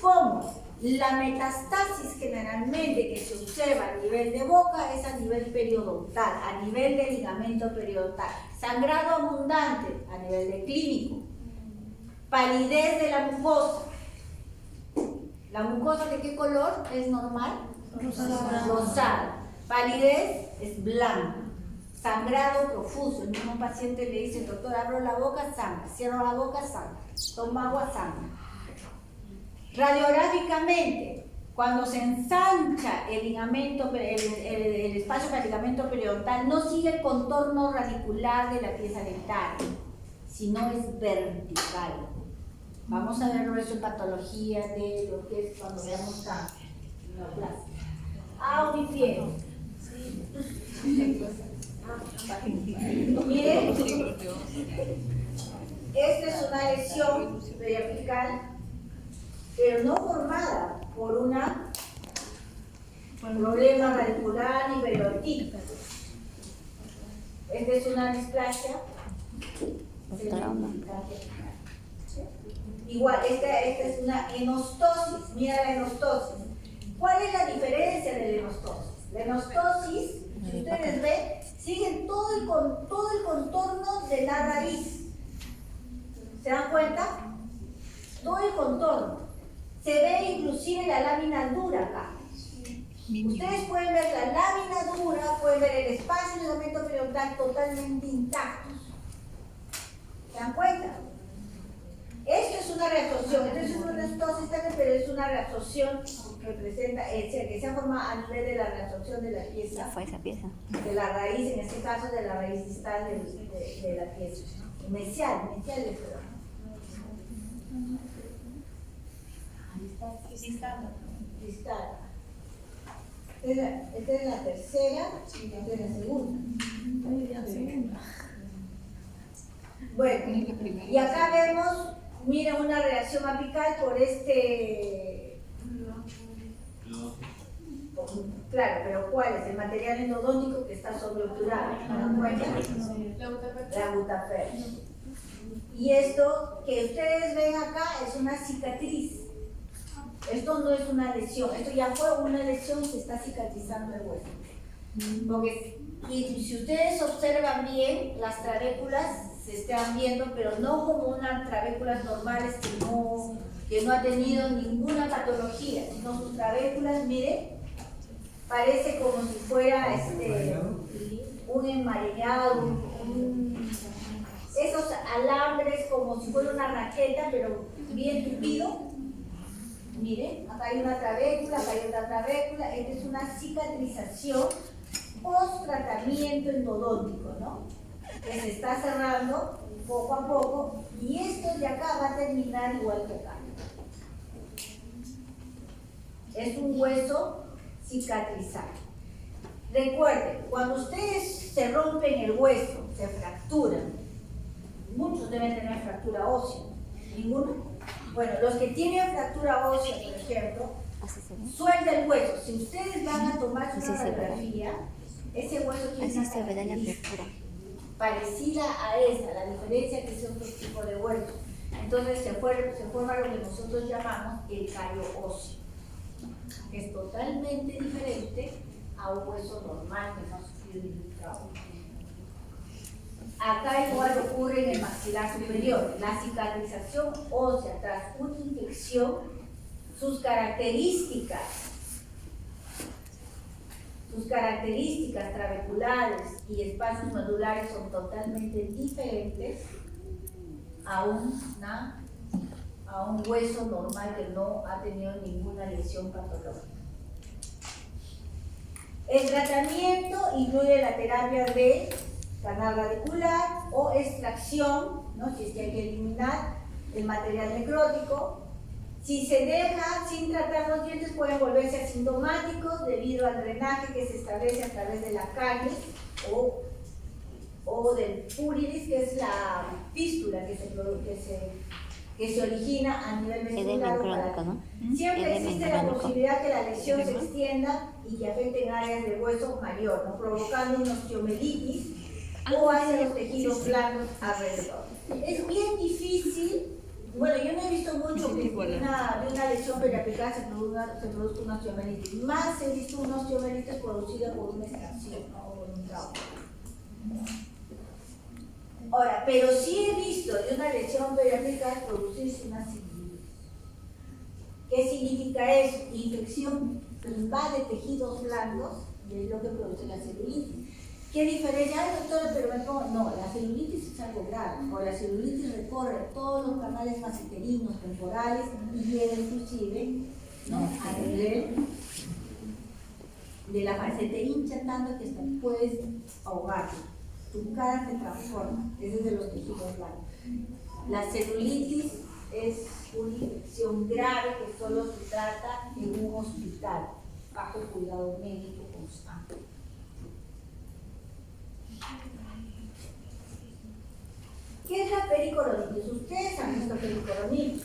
¿Cómo? La metastasis generalmente que se observa a nivel de boca es a nivel periodontal, a nivel de ligamento periodontal. Sangrado abundante a nivel de clínico. Palidez de la mucosa. ¿La mucosa de qué color es normal? Rosada. Rosada. Palidez es blanca. Sangrado profuso. El mismo paciente le dice, doctor, abro la boca, sangra. Cierro la boca, sangra. Toma agua, sangra. Radiográficamente, cuando se ensancha el ligamento, el espacio para el ligamento periodontal, no sigue el contorno radicular de la pieza dental, sino es vertical. Vamos a verlo eso en patología de lo que es cuando veamos cáncer, neoplasia. Muy bien. Miren, esta es una lesión periapical, pero no formada por un problema radicular ni periodontitis. Esta es una displasia. Igual, esta es una enostosis. Mira la enostosis. ¿Cuál es la diferencia de la enostosis? La enostosis, si ustedes ven, sigue todo el contorno de la raíz. ¿Se dan cuenta? Todo el contorno. Se ve inclusive la lámina dura acá. Ustedes pueden ver la lámina dura, pueden ver el espacio del ligamento periodontal totalmente intactos. ¿Se dan cuenta? Esto es una reabsorción, esto es una enostosis también, pero es una reabsorción que presenta, que se forma a nivel de la reabsorción de la pieza. Ya fue esa pieza. De la raíz, en este caso de la raíz distal de la pieza. Mesial es perdón. Distal. Esta es la tercera y esta es la segunda. Bueno, y acá vemos, mira, una reacción apical por claro, pero ¿cuál es? El material endodóntico que está sobreobturado. La butafer. Y esto que ustedes ven acá es una cicatriz. Esto no es una lesión, esto ya fue una lesión y se está cicatrizando el hueso. Porque si ustedes observan bien, las trabéculas se están viendo, pero no como unas trabéculas normales que no ha tenido ninguna patología, sino sus trabéculas, miren, parece como si fuera un enmarañado, esos alambres como si fuera una raqueta, pero bien tupido. Miren, acá hay una trabécula, acá hay otra trabécula. Esta es una cicatrización post-tratamiento endodóntico, ¿no? Que se está cerrando poco a poco y esto de acá va a terminar igual que acá. Es un hueso cicatrizado. Recuerden, cuando ustedes se rompen el hueso, se fracturan, muchos deben tener fractura ósea. ¿Ninguno? Bueno, los que tienen fractura ósea, por ejemplo, Así se ve. suelta el hueso. Si ustedes van a tomar Así una se ve. radiografía, ese hueso tiene Así una se ve la característica fractura. parecida a esta, la diferencia que es otro tipo de hueso. Entonces se forma lo que nosotros llamamos el callo óseo, que es totalmente diferente a un hueso normal que no ha sufrido ningún trauma. Acá igual ocurre en el maxilar superior. La cicatrización ósea tras una infección, sus características trabeculares y espacios nodulares son totalmente diferentes a un hueso normal que no ha tenido ninguna lesión patológica. El tratamiento incluye la terapia de canal radicular o extracción, ¿no? Si es que hay que eliminar el material necrótico. Si se deja sin tratar los dientes, pueden volverse asintomáticos debido al drenaje que se establece a través de la caries o del purilis, que es la fístula que se origina a nivel Edema vesicular. crónico, ¿no? Siempre Edema existe la crónico. posibilidad que la lesión se extienda y que afecte en áreas del hueso mayor, ¿no? Provocando una osteomelitis o hacia los tejidos blandos alrededor. Es bien difícil. Bueno, yo no he visto mucho que de una lesión periapical se produzca una osteomelitis. Más he visto una osteomelitis producida por una extracción, ¿no? O por un trauma. Ahora, pero sí he visto de una lesión periapical producirse una celulitis. ¿Qué significa eso? Infección invade tejidos blandos y es lo que produce la celulitis. ¿Qué diferencia hay, doctora? Pero me pongo, no, la celulitis es algo grave, o la celulitis recorre todos los canales maseterinos, temporales y llega inclusive, ¿no?, a nivel de la pared. Se te hincha tanto que hasta puedes ahogarte, tu cara se transforma, ese es de los tejidos blancos. La celulitis es una infección grave que solo se trata en un hospital, bajo cuidado médico constante. ¿Qué es la pericoronitis? Ustedes han visto pericoronitis.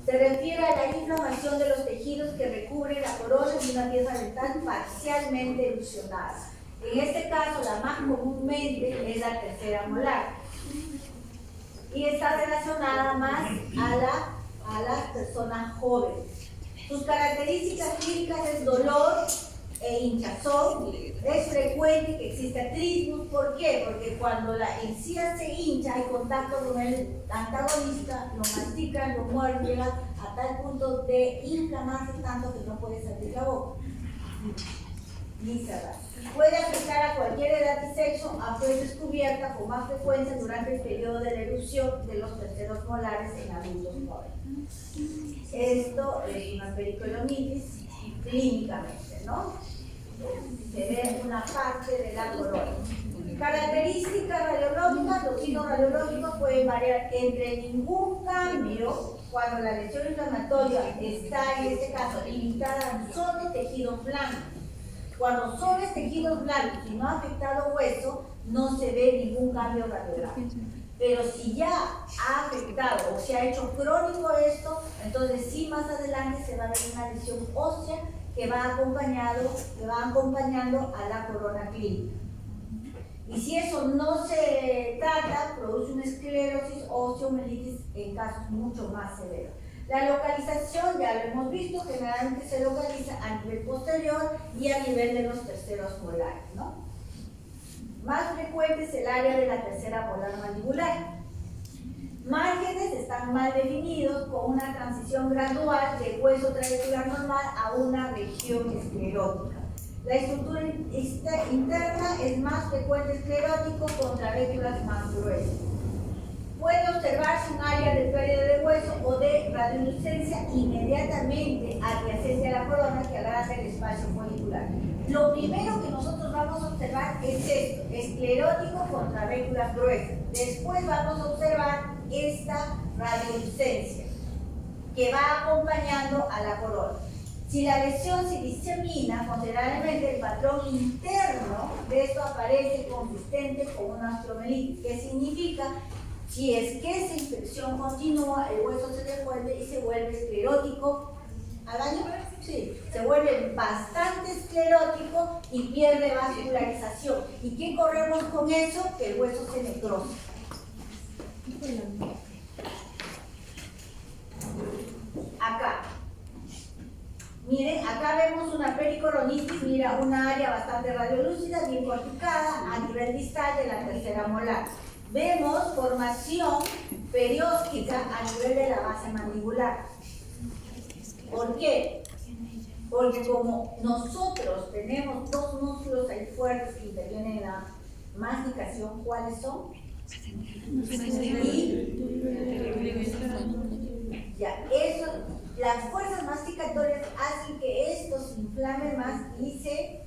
Se refiere a la inflamación de los tejidos que recubren la corona de una pieza dental parcialmente erosionada. En este caso, la más comúnmente es la tercera molar. Y está relacionada más a las personas jóvenes. Sus características clínicas es dolor e hinchazón. Es frecuente que exista trismus. ¿Por qué? Porque cuando la encía se hincha, hay contacto con el antagonista, lo mastican, lo muerden, llega a tal punto de inflamarse tanto que no puede salir la boca ni cerrar. Puede afectar a cualquier edad y sexo, aunque es descubierta con más frecuencia durante el periodo de la erupción de los terceros molares en adultos jóvenes. Esto es una pericoronitis clínicamente, ¿no? Se ve una parte de la corona. Características radiológicas: los signos radiológicos pueden variar entre ningún cambio cuando la lesión inflamatoria está, en este caso, limitada a solo tejidos blancos. Cuando solo es tejidos blancos y no ha afectado hueso, no se ve ningún cambio radiográfico. Pero si ya ha afectado o se ha hecho crónico esto, entonces sí, más adelante se va a ver una lesión ósea que va acompañando a la corona clínica. Y si eso no se trata, produce una esclerosis o osteomelitis en casos mucho más severos. La localización, ya lo hemos visto, generalmente se localiza a nivel posterior y a nivel de los terceros molares, ¿no? Más frecuente es el área de la tercera molar mandibular. Márgenes están mal definidos, con una transición gradual del hueso trabecular normal a una región esclerótica. La estructura interna es más frecuente esclerótico, con trabéculas más gruesas. Puede observarse un área de pérdida de hueso o de radiolucencia inmediatamente adyacente a la corona que agranda el espacio folicular. Lo primero que nosotros vamos a observar es esto: esclerótico con trabéculas gruesas. Después vamos a observar esta radiolucencia que va acompañando a la corona. Si la lesión se disemina considerablemente, el patrón interno de esto aparece consistente con una osteomelitis. ¿Qué significa? Si es que esa infección continúa, el hueso se devuelve y se vuelve esclerótico. ¿Al daño? Sí, se vuelve bastante esclerótico y pierde vascularización. ¿Y qué corremos con eso? Que el hueso se necrosa. Acá. Miren, acá vemos una pericoronitis, mira, una área bastante radiolúcida, bien corticada, a nivel distal de la tercera molar. Vemos formación perióstica a nivel de la base mandibular. ¿Por qué? Porque como nosotros tenemos dos músculos ahí fuertes que intervienen en la masticación, ¿cuáles son? Ya, eso, las fuerzas masticatorias hacen que esto se inflame más y se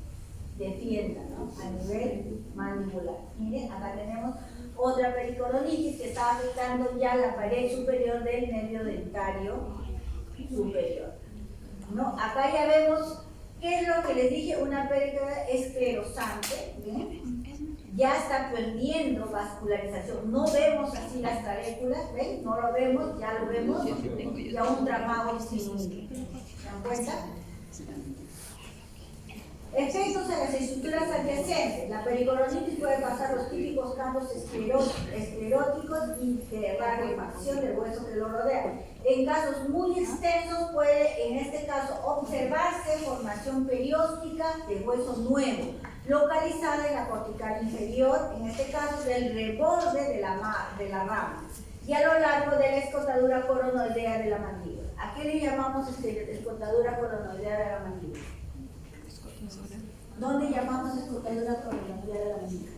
defienda, ¿no? A nivel mandibular. Miren, acá tenemos otra pericoronitis que está afectando ya la pared superior del nervio dentario superior, ¿no? Acá ya vemos qué es lo que les dije, una pericoronitis esclerosante, ¿bien? Ya está perdiendo vascularización. No vemos así las taréculas, ¿ven? No lo vemos, ya lo vemos, ya un tramado disminuido. ¿Se dan cuenta? Efectos en las estructuras adyacentes. La pericoronitis puede causar los típicos cambios escleróticos y de rarefacción del hueso que lo rodea. En casos muy extensos puede, en este caso, observarse formación perióstica de hueso nuevo, localizada en la cortical inferior, en este caso del reborde de la rama, y a lo largo de la escotadura coronoidea de la mandíbula. ¿A qué le llamamos escotadura coronoidea de la mandíbula? ¿Dónde llamamos escotadura coronoidea de la mandíbula?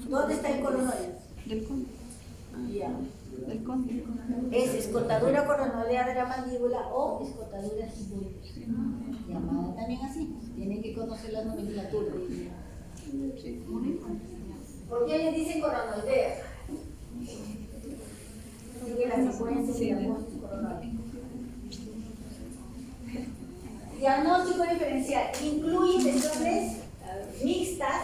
¿Dónde está el coronoide? Del cono. Ya. Del cono. Es escotadura coronoidea de la mandíbula o escotadura tiburosa, llamada también así. Tienen que conocer las nomenclaturas. ¿Por qué le dicen coronoidea? Sigue la secuencia de diagnóstico coronoideo. Diagnóstico diferencial incluye lesiones mixtas,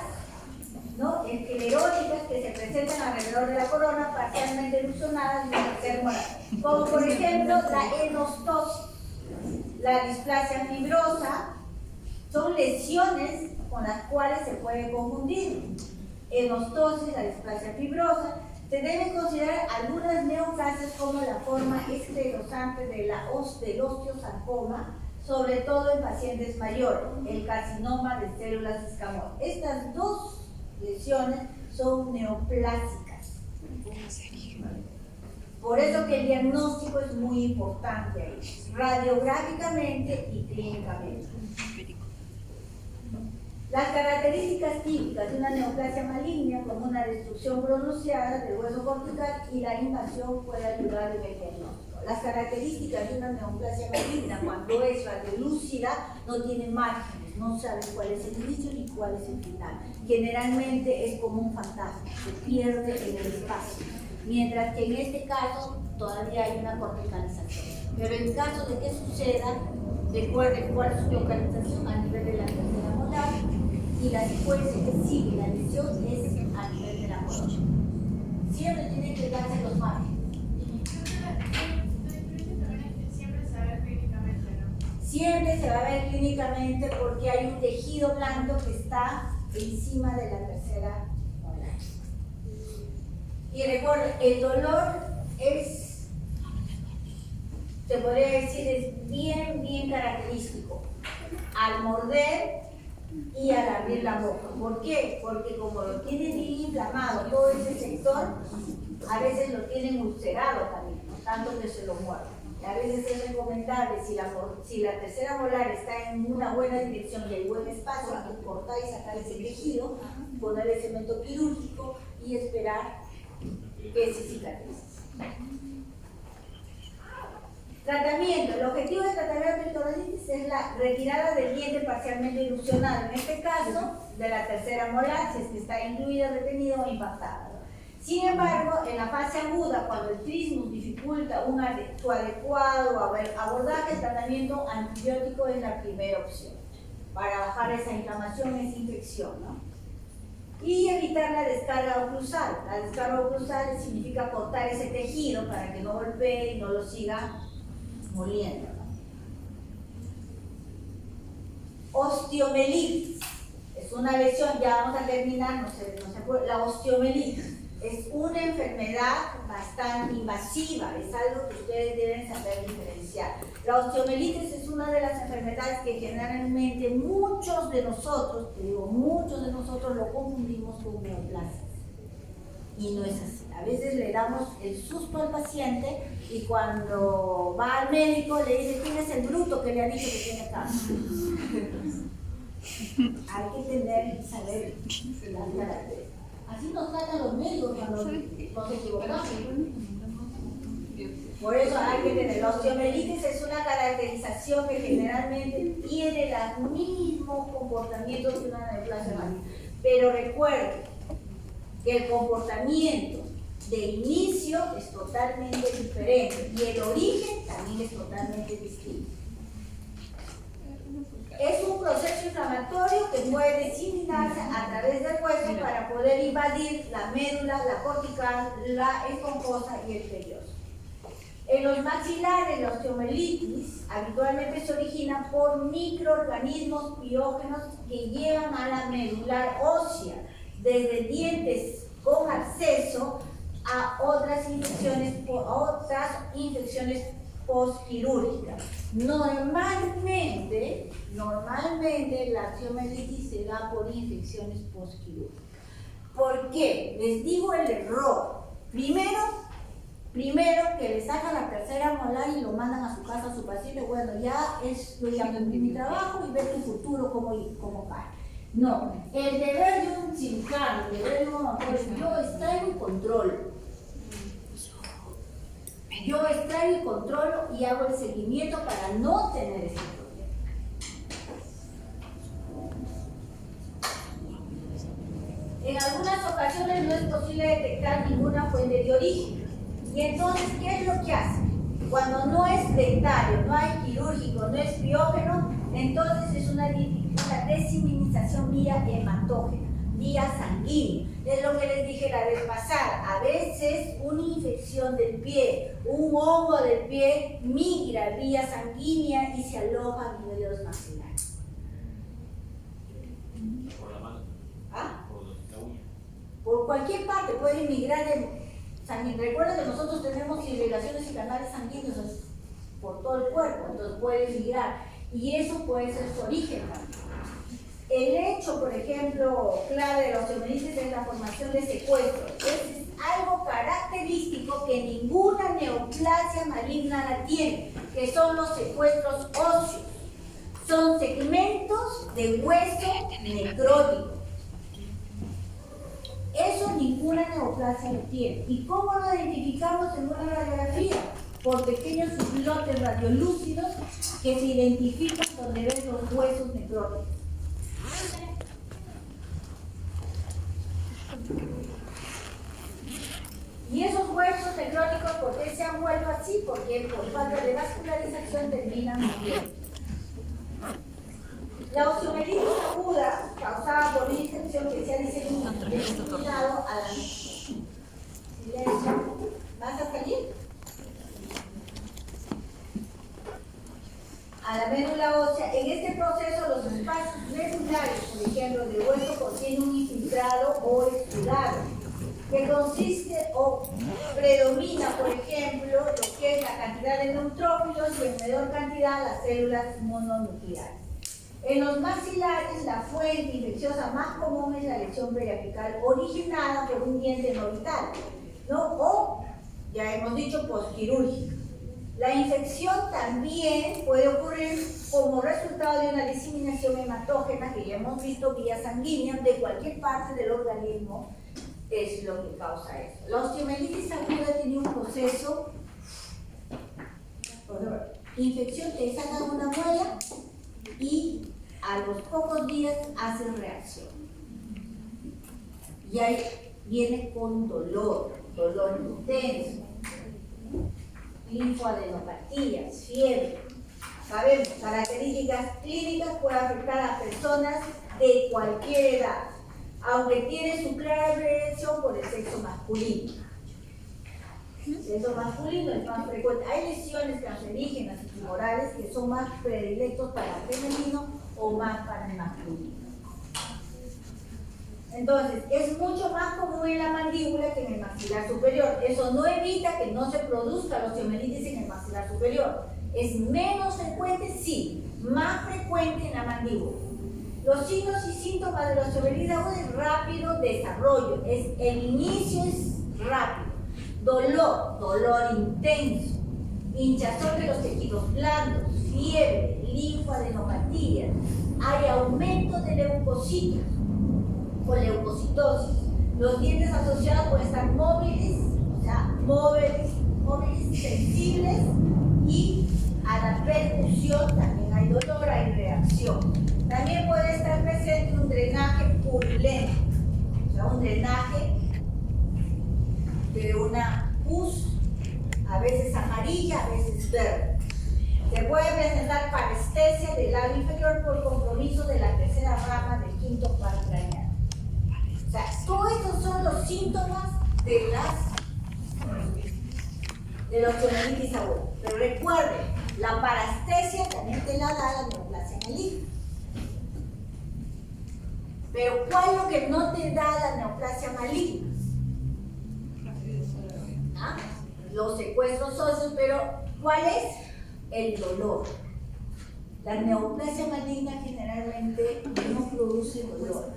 ¿no? Escleróticas que se presentan alrededor de la corona, parcialmente erosionadas y la tercera molar, como por ejemplo la enostosis, la displasia fibrosa. Son lesiones con las cuales se puede confundir. Enostosis, la displasia fibrosa. Se deben considerar algunas neoplasias como la forma esclerosante del osteosarcoma, sobre todo en pacientes mayores, el carcinoma de células escamosas. Estas dos lesiones son neoplásicas. Por eso que el diagnóstico es muy importante ahí, radiográficamente y clínicamente. Las características típicas de una neoplasia maligna, como una destrucción pronunciada del hueso cortical y la invasión, puede ayudar en el diagnóstico. Las características de una neoplasia maligna, cuando es radiolúcida, no tiene márgenes, no saben cuál es el inicio ni cuál es el final. Generalmente es como un fantasma, se pierde en el espacio. Mientras que en este caso todavía hay una corticalización. Pero en caso de que suceda, recuerden cuál es su localización a nivel de la tercera molar y la secuencia que sigue la lesión es a nivel de la corona. Siempre tienen que darse los márgenes. Siempre se ve clínicamente, ¿no? Siempre se va a ver clínicamente porque hay un tejido blando que está encima de la tercera molar. Y recuerden, el dolor es, se podría decir, es bien característico al morder y al abrir la boca. ¿Por qué? Porque como lo tiene bien inflamado todo ese sector, a veces lo tienen ulcerado también, ¿no? Tanto que se lo muerde. Y a veces es recomendable, si la tercera molar está en una buena dirección y hay buen espacio, a cortar y sacar ese tejido, ponerle cemento quirúrgico y esperar que se cicatrice. Tratamiento. El objetivo del tratamiento de pericoronitis es la retirada del diente parcialmente ilusionado, en este caso de la tercera molar, si es que está incluida, retenida o impactada. Sin embargo, en la fase aguda, cuando el trismus dificulta su adecuado abordaje, el tratamiento antibiótico es la primera opción para bajar esa inflamación, esa infección, ¿no? y evitar la descarga oclusal. La descarga oclusal significa cortar ese tejido para que no golpee y no lo siga moliendo. Osteomielitis es una lesión, ya vamos a terminar, no se acuerda. La osteomielitis es una enfermedad bastante invasiva, es algo que ustedes deben saber diferenciar. La osteomielitis es una de las enfermedades que generalmente muchos de nosotros lo confundimos con neoplasias. Y no es así. A veces le damos el susto al paciente y cuando va al médico le dice: ¿quién es el bruto que le ha dicho que tiene cáncer? Hay que tener y saber las características. Así nos tratan los médicos cuando nos equivocamos. Por eso hay que tener. La osteomielitis es una caracterización que generalmente tiene los mismos comportamientos que una neoplasia maligna. Pero recuerden que el comportamiento de inicio es totalmente diferente y el origen también es totalmente distinto. Es un proceso inflamatorio que puede diseminarse a través del hueso para poder invadir la médula, la cortical, la esponjosa y el pelloso. En los maxilares, la osteomielitis habitualmente se origina por microorganismos piógenos que llevan a la medular ósea, desde dientes con absceso a otras infecciones postquirúrgicas. Normalmente la osteomielitis se da por infecciones postquirúrgicas. ¿Por qué? Les digo el error. Primero que le sacan la tercera molar y lo mandan a su casa, a su paciente. Bueno, ya cumplí mi trabajo y ver tu futuro cómo cae. No, el deber de un cirujano, el deber de un odontólogo, yo extraigo y controlo. Yo extraigo y controlo y hago el seguimiento para no tener ese problema. En algunas ocasiones no es posible detectar ninguna fuente de origen. Y entonces, ¿qué es lo que hace? Cuando no es dentario, no hay quirúrgico, no es piógeno, entonces es una diseminización vía hematógena, vía sanguínea. Es lo que les dije la vez pasada. A veces una infección del pie, un hongo del pie migra vía sanguínea y se aloja a nivel de los maxilares. Por la mano. ¿Ah? Por la uña. Por cualquier parte puede migrar el sanguíneo. Recuerda que nosotros tenemos irrigaciones y canales sanguíneos por todo el cuerpo, entonces puede migrar. Y eso puede ser su origen también. El hecho, por ejemplo, clave de la osteomielitis es la formación de secuestros. Es algo característico que ninguna neoplasia maligna la tiene, que son los secuestros óseos. Son segmentos de hueso necrótico. Eso ninguna neoplasia lo tiene. ¿Y cómo lo identificamos en una radiografía? Por pequeños islotes radiolúcidos que se identifican donde ven los huesos necróticos. Y esos huesos necróticos, ¿por qué se han vuelto así? Porque por falta de vascularización terminan muriendo. La osteomielitis aguda, causada por una infección que se ha diseminado a la silencio. ¿Vas a salir? A la médula ósea. En este proceso, los espacios medulares, por ejemplo, del hueso contienen un infiltrado o exudado, que consiste o predomina, por ejemplo, lo que es la cantidad de neutrófilos y en menor cantidad las células mononucleares. En los maxilares, la fuente infecciosa más común es la lesión periapical originada por un diente no vital, ¿no? O, ya hemos dicho, postquirúrgica. La infección también puede ocurrir como resultado de una diseminación hematógena que ya hemos visto vía sanguínea de cualquier parte del organismo, es lo que causa eso. La osteomielitis aguda tiene un proceso, infección, te sacan una muela y a los pocos días hacen reacción. Y ahí viene con dolor intenso, linfoadenopatías, fiebre. Sabemos, características clínicas pueden afectar a personas de cualquier edad. aunque tiene su clara prevención por el sexo masculino. El sexo masculino es más frecuente. Hay lesiones cancerígenas y tumorales que son más predilectos para el femenino o más para el masculino. Entonces, es mucho más común en la mandíbula que en el maxilar superior. Eso no evita que no se produzca la osteomelitis en el maxilar superior. ¿Es menos frecuente? Sí, más frecuente en la mandíbula. Los signos y síntomas de la osteomelitis aguda es rápido desarrollo, el inicio es rápido. Dolor intenso, hinchazón de los tejidos blandos, fiebre, linfadenopatía, hay aumento de leucocitos o leucocitosis. Los dientes asociados pueden estar móviles, o sea, móviles, sensibles, y a la percusión también hay dolor, hay reacción. También puede estar presente un drenaje purulento, o sea, un drenaje de una pus, a veces amarilla, a veces verde. Se puede presentar parestesia del labio inferior por compromiso de la tercera rama del quinto par craneal. O sea, todos estos son los síntomas de la osteomelitis aguda. Pero recuerden, la parestesia también te la da la neoplasia maligna. Pero ¿cuál es lo que no te da la neoplasia maligna? ¿Ah? Los secuestros óseos, pero ¿cuál es? El dolor. La neoplasia maligna generalmente no produce dolor.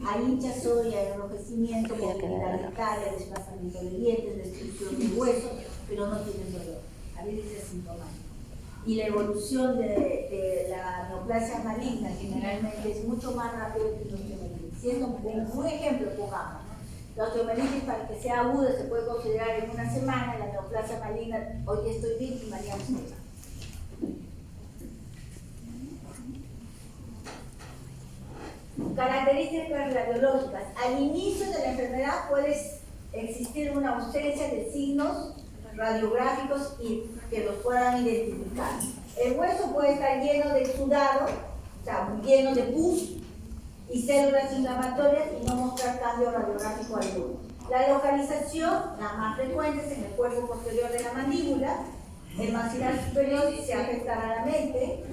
Hay hinchazón y hay enrojecimiento, movilidad dentaria, desplazamiento de dientes, destrucción de huesos, pero no tienen dolor. A veces es sintomático. Y la evolución de la neoplasia maligna generalmente es mucho más rápida que la osteomelitis. Siendo un ejemplo, pongamos. La osteomelitis, para que sea aguda, se puede considerar en una semana. La neoplasia maligna, hoy estoy bien y mañana estoy mal. Características radiológicas. Al inicio de la enfermedad puede existir una ausencia de signos radiográficos y que los puedan identificar. El hueso puede estar lleno de sudado, o sea, lleno de pus y células inflamatorias y no mostrar cambio radiográfico alguno. La localización, la más frecuente, es en el cuerpo posterior de la mandíbula. El maxilar superior se afecta raramente.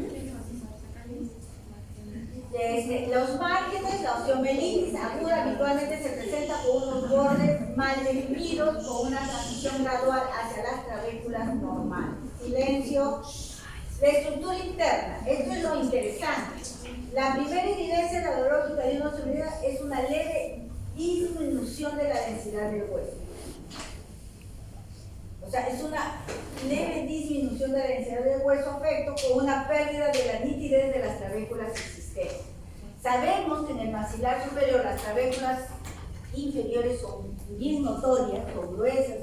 Los márgenes, la osteomelitis aguda habitualmente se presenta con unos bordes mal definidos, con una transición gradual hacia las trabéculas normales. Silencio. La estructura interna, esto es lo interesante. La primera evidencia radiológica de una osteomelitis es una leve disminución de la densidad del hueso. O sea, es una leve disminución de la densidad del hueso afecto con una pérdida de la nitidez de las trabéculas existentes. Sabemos que en el maxilar superior las trabéculas inferiores son bien notorias, son gruesas,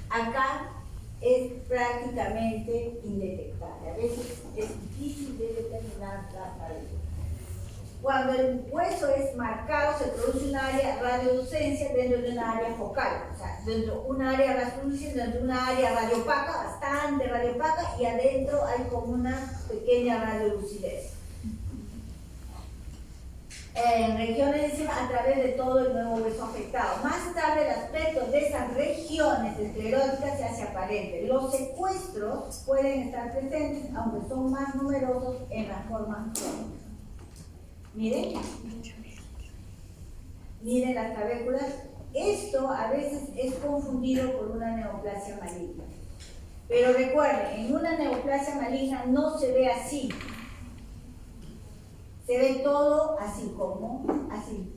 acá es prácticamente indetectable. A veces es difícil de determinar la trabécula. Cuando el hueso es marcado, se produce un área radiodocencia dentro de una área focal, o sea, dentro de un área radiodocencia, dentro de una área radiopaca, bastante radiopaca, y adentro hay como una pequeña radiolucidez. En regiones a través de todo el nuevo hueso afectado. Más tarde el aspecto de esas regiones escleróticas se hace aparente. Los secuestros pueden estar presentes, aunque son más numerosos en las formas crónicas. Miren las trabéculas. Esto a veces es confundido por una neoplasia maligna. Pero recuerden, en una neoplasia maligna no se ve así. Se ve todo así, como así.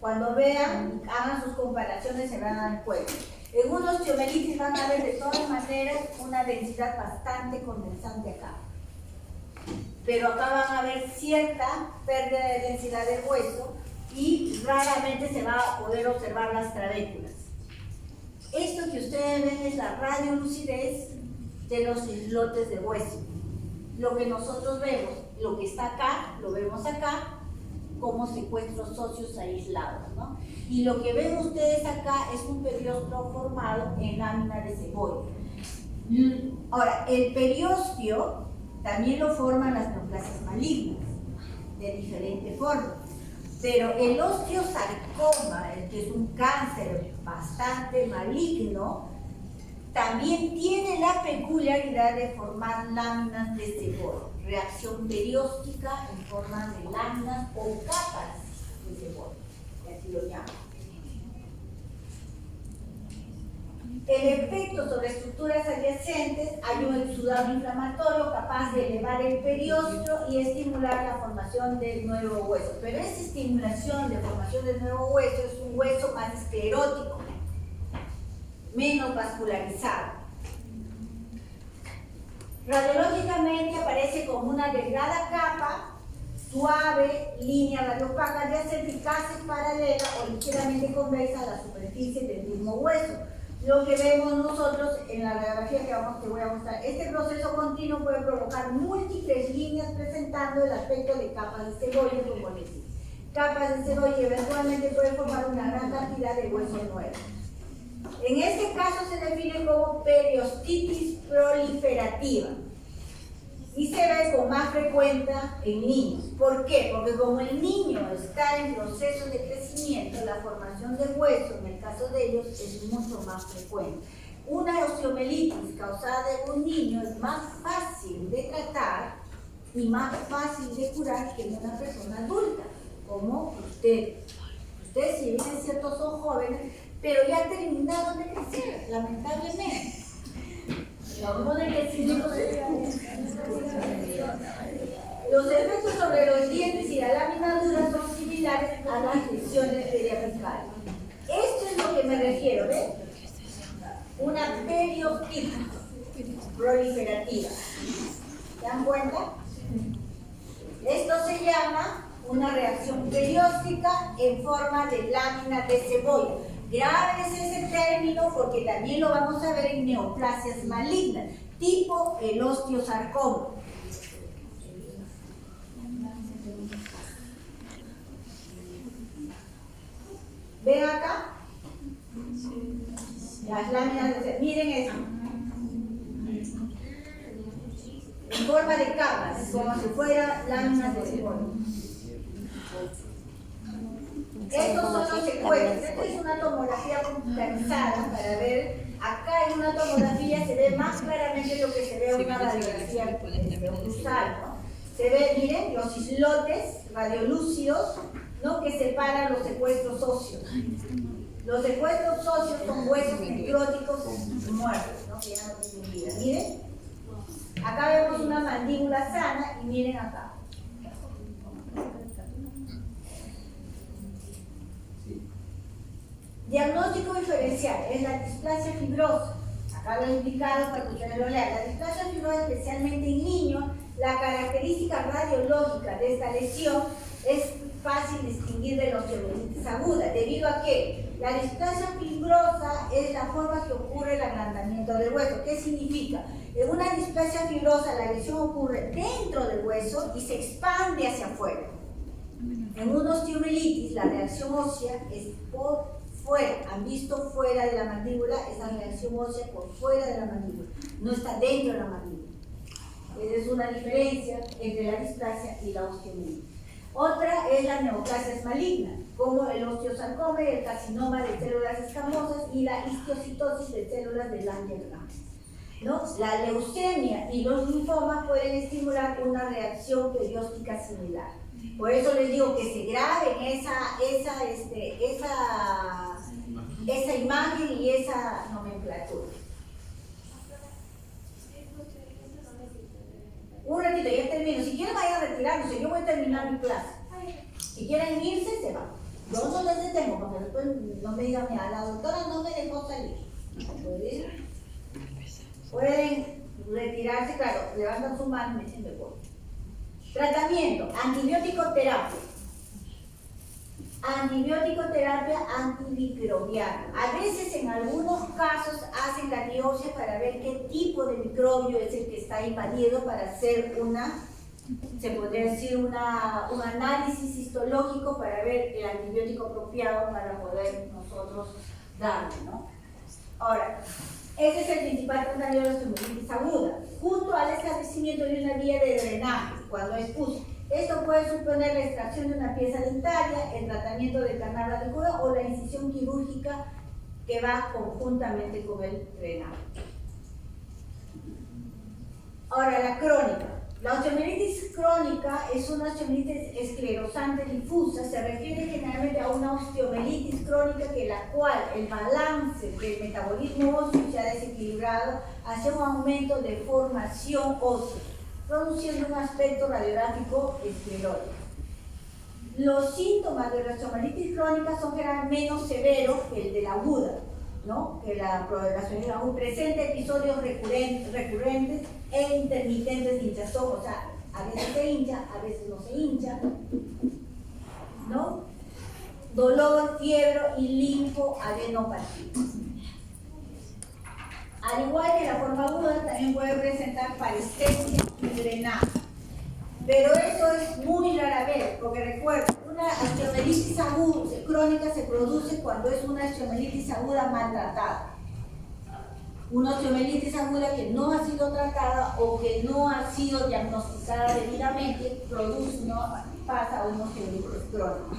Cuando vean, hagan sus comparaciones, se van a dar cuenta. En una osteomelitis van a ver de todas maneras una densidad bastante condensante acá. Pero acá van a ver cierta pérdida de densidad del hueso y raramente se va a poder observar las trabéculas. Esto que ustedes ven es la radiolucidez de los islotes de hueso. Lo que nosotros vemos, lo que está acá, lo vemos acá como secuestros óseos aislados, ¿no? Y lo que ven ustedes acá es un periósteo formado en lámina de cebolla. Ahora, el periósteo también lo forman las neoplasias malignas, de diferente forma. Pero el osteosarcoma, el que es un cáncer bastante maligno, también tiene la peculiaridad de formar láminas de cebolla, reacción perióstica en forma de láminas o capas de cebolla, que así lo llaman. El efecto sobre estructuras adyacentes, hay un exudado inflamatorio capaz de elevar el periósteo y estimular la formación del nuevo hueso. Pero esa estimulación de formación del nuevo hueso es un hueso más esclerótico, menos vascularizado. Radiológicamente aparece como una delgada capa, suave, línea radiopaca adyacente casi paralela o ligeramente convexa a la superficie del mismo hueso. Lo que vemos nosotros en la radiografía que voy a mostrar. Este proceso continuo puede provocar múltiples líneas presentando el aspecto de capas de cebolla, como les dije. Capas de cebolla y eventualmente puede formar una gran cantidad de hueso nuevo. En este caso se define como periostitis proliferativa y se ve con más frecuencia en niños. ¿Por qué? Porque como el niño está en proceso de crecimiento, la formación de hueso, en el caso de ellos, es mucho más frecuente. Una osteomelitis causada en un niño es más fácil de tratar y más fácil de curar que en una persona adulta, como ustedes. Ustedes, si bien es cierto, son jóvenes, pero ya terminaron de crecer, lamentablemente. Los efectos sobre los dientes y la lámina dura son similares a las lesiones periapicales. Esto es lo que me refiero, ¿ves? Una periostitis proliferativa. ¿Se dan cuenta? Esto se llama una reacción perióstica en forma de lámina de cebolla. Grábense ese término porque también lo vamos a ver en neoplasias malignas, tipo el osteosarcoma. ¿Ven acá? Las láminas de cebolla. Miren esto. En forma de capas, como si fueran láminas de cebolla. Estos son los secuelas. Esta es una tomografía computarizada para ver. Acá en una tomografía se ve más claramente lo que se ve en una radiografía cruzal, ¿no? Se ve, miren, los islotes radiolúcidos, ¿no?, que separan los secuestros óseos. Los secuestros óseos son huesos necróticos muertos, ¿no?, que ya no tienen vida. Miren, acá vemos una mandíbula sana y miren acá. Diagnóstico diferencial es la displasia fibrosa. Acá lo he indicado para que ustedes lo lean. La displasia fibrosa, especialmente en niños, la característica radiológica de esta lesión es fácil distinguir de la osteomelitis aguda, debido a que la displasia fibrosa es la forma que ocurre el agrandamiento del hueso. ¿Qué significa? En una displasia fibrosa la lesión ocurre dentro del hueso y se expande hacia afuera. En una osteomelitis la reacción ósea es por fuera. ¿Han visto fuera de la mandíbula? Esa reacción ósea por fuera de la mandíbula, no está dentro de la mandíbula. Esa es una diferencia entre la displasia y la osteomelitis. Otra es las neoplasias malignas, como el osteosarcoma y el carcinoma de células escamosas y la histocitosis de células de Langerhans, ¿no? La leucemia y los linfomas pueden estimular una reacción perióstica similar. Por eso les digo que se graben esa imagen y esa nomenclatura. Un ratito, ya termino. Si quieren vayan a retirarse, yo voy a terminar mi clase. Si quieren irse, se van. Yo no les detengo, porque después no me digan, mira, la doctora no me dejó salir. Pueden retirarse, claro, levantan su mano y me dicen de vuelta. Tratamiento, antibiótico terapia. Antibiótico terapia antimicrobiana. A veces en algunos casos hacen la biopsia para ver qué tipo de microbio es el que está invadido para hacer se podría decir un análisis histológico para ver el antibiótico apropiado para poder nosotros darle, ¿no? Ahora, ese es el principal tratamiento de la osteomelitis aguda, junto al establecimiento de una vía de drenaje cuando es pus. Esto puede suponer la extracción de una pieza dentaria, el tratamiento de canal radicular o la incisión quirúrgica que va conjuntamente con el drenaje. Ahora, la crónica. La osteomielitis crónica es una osteomielitis esclerosante difusa. Se refiere generalmente a una osteomielitis crónica que la cual el balance del metabolismo óseo se ha desequilibrado hacia un aumento de formación ósea, produciendo un aspecto radiográfico esclerótico. Los síntomas de la osteomielitis crónica son generalmente menos severos que el de la aguda, ¿no? Que la osteomielitis aguda presenta episodios recurrentes e intermitentes de hinchazón, o sea, a veces se hincha, a veces no se hincha, ¿no? Dolor, fiebre y linfoadenopatía. Al igual que la forma aguda, también puede presentar parestesia y drenaje. Pero eso es muy rara vez, porque recuerda, una osteomielitis aguda crónica se produce cuando es una osteomielitis aguda maltratada. Una osteomielitis aguda que no ha sido tratada o que no ha sido diagnosticada debidamente pasa a una osteomielitis crónica.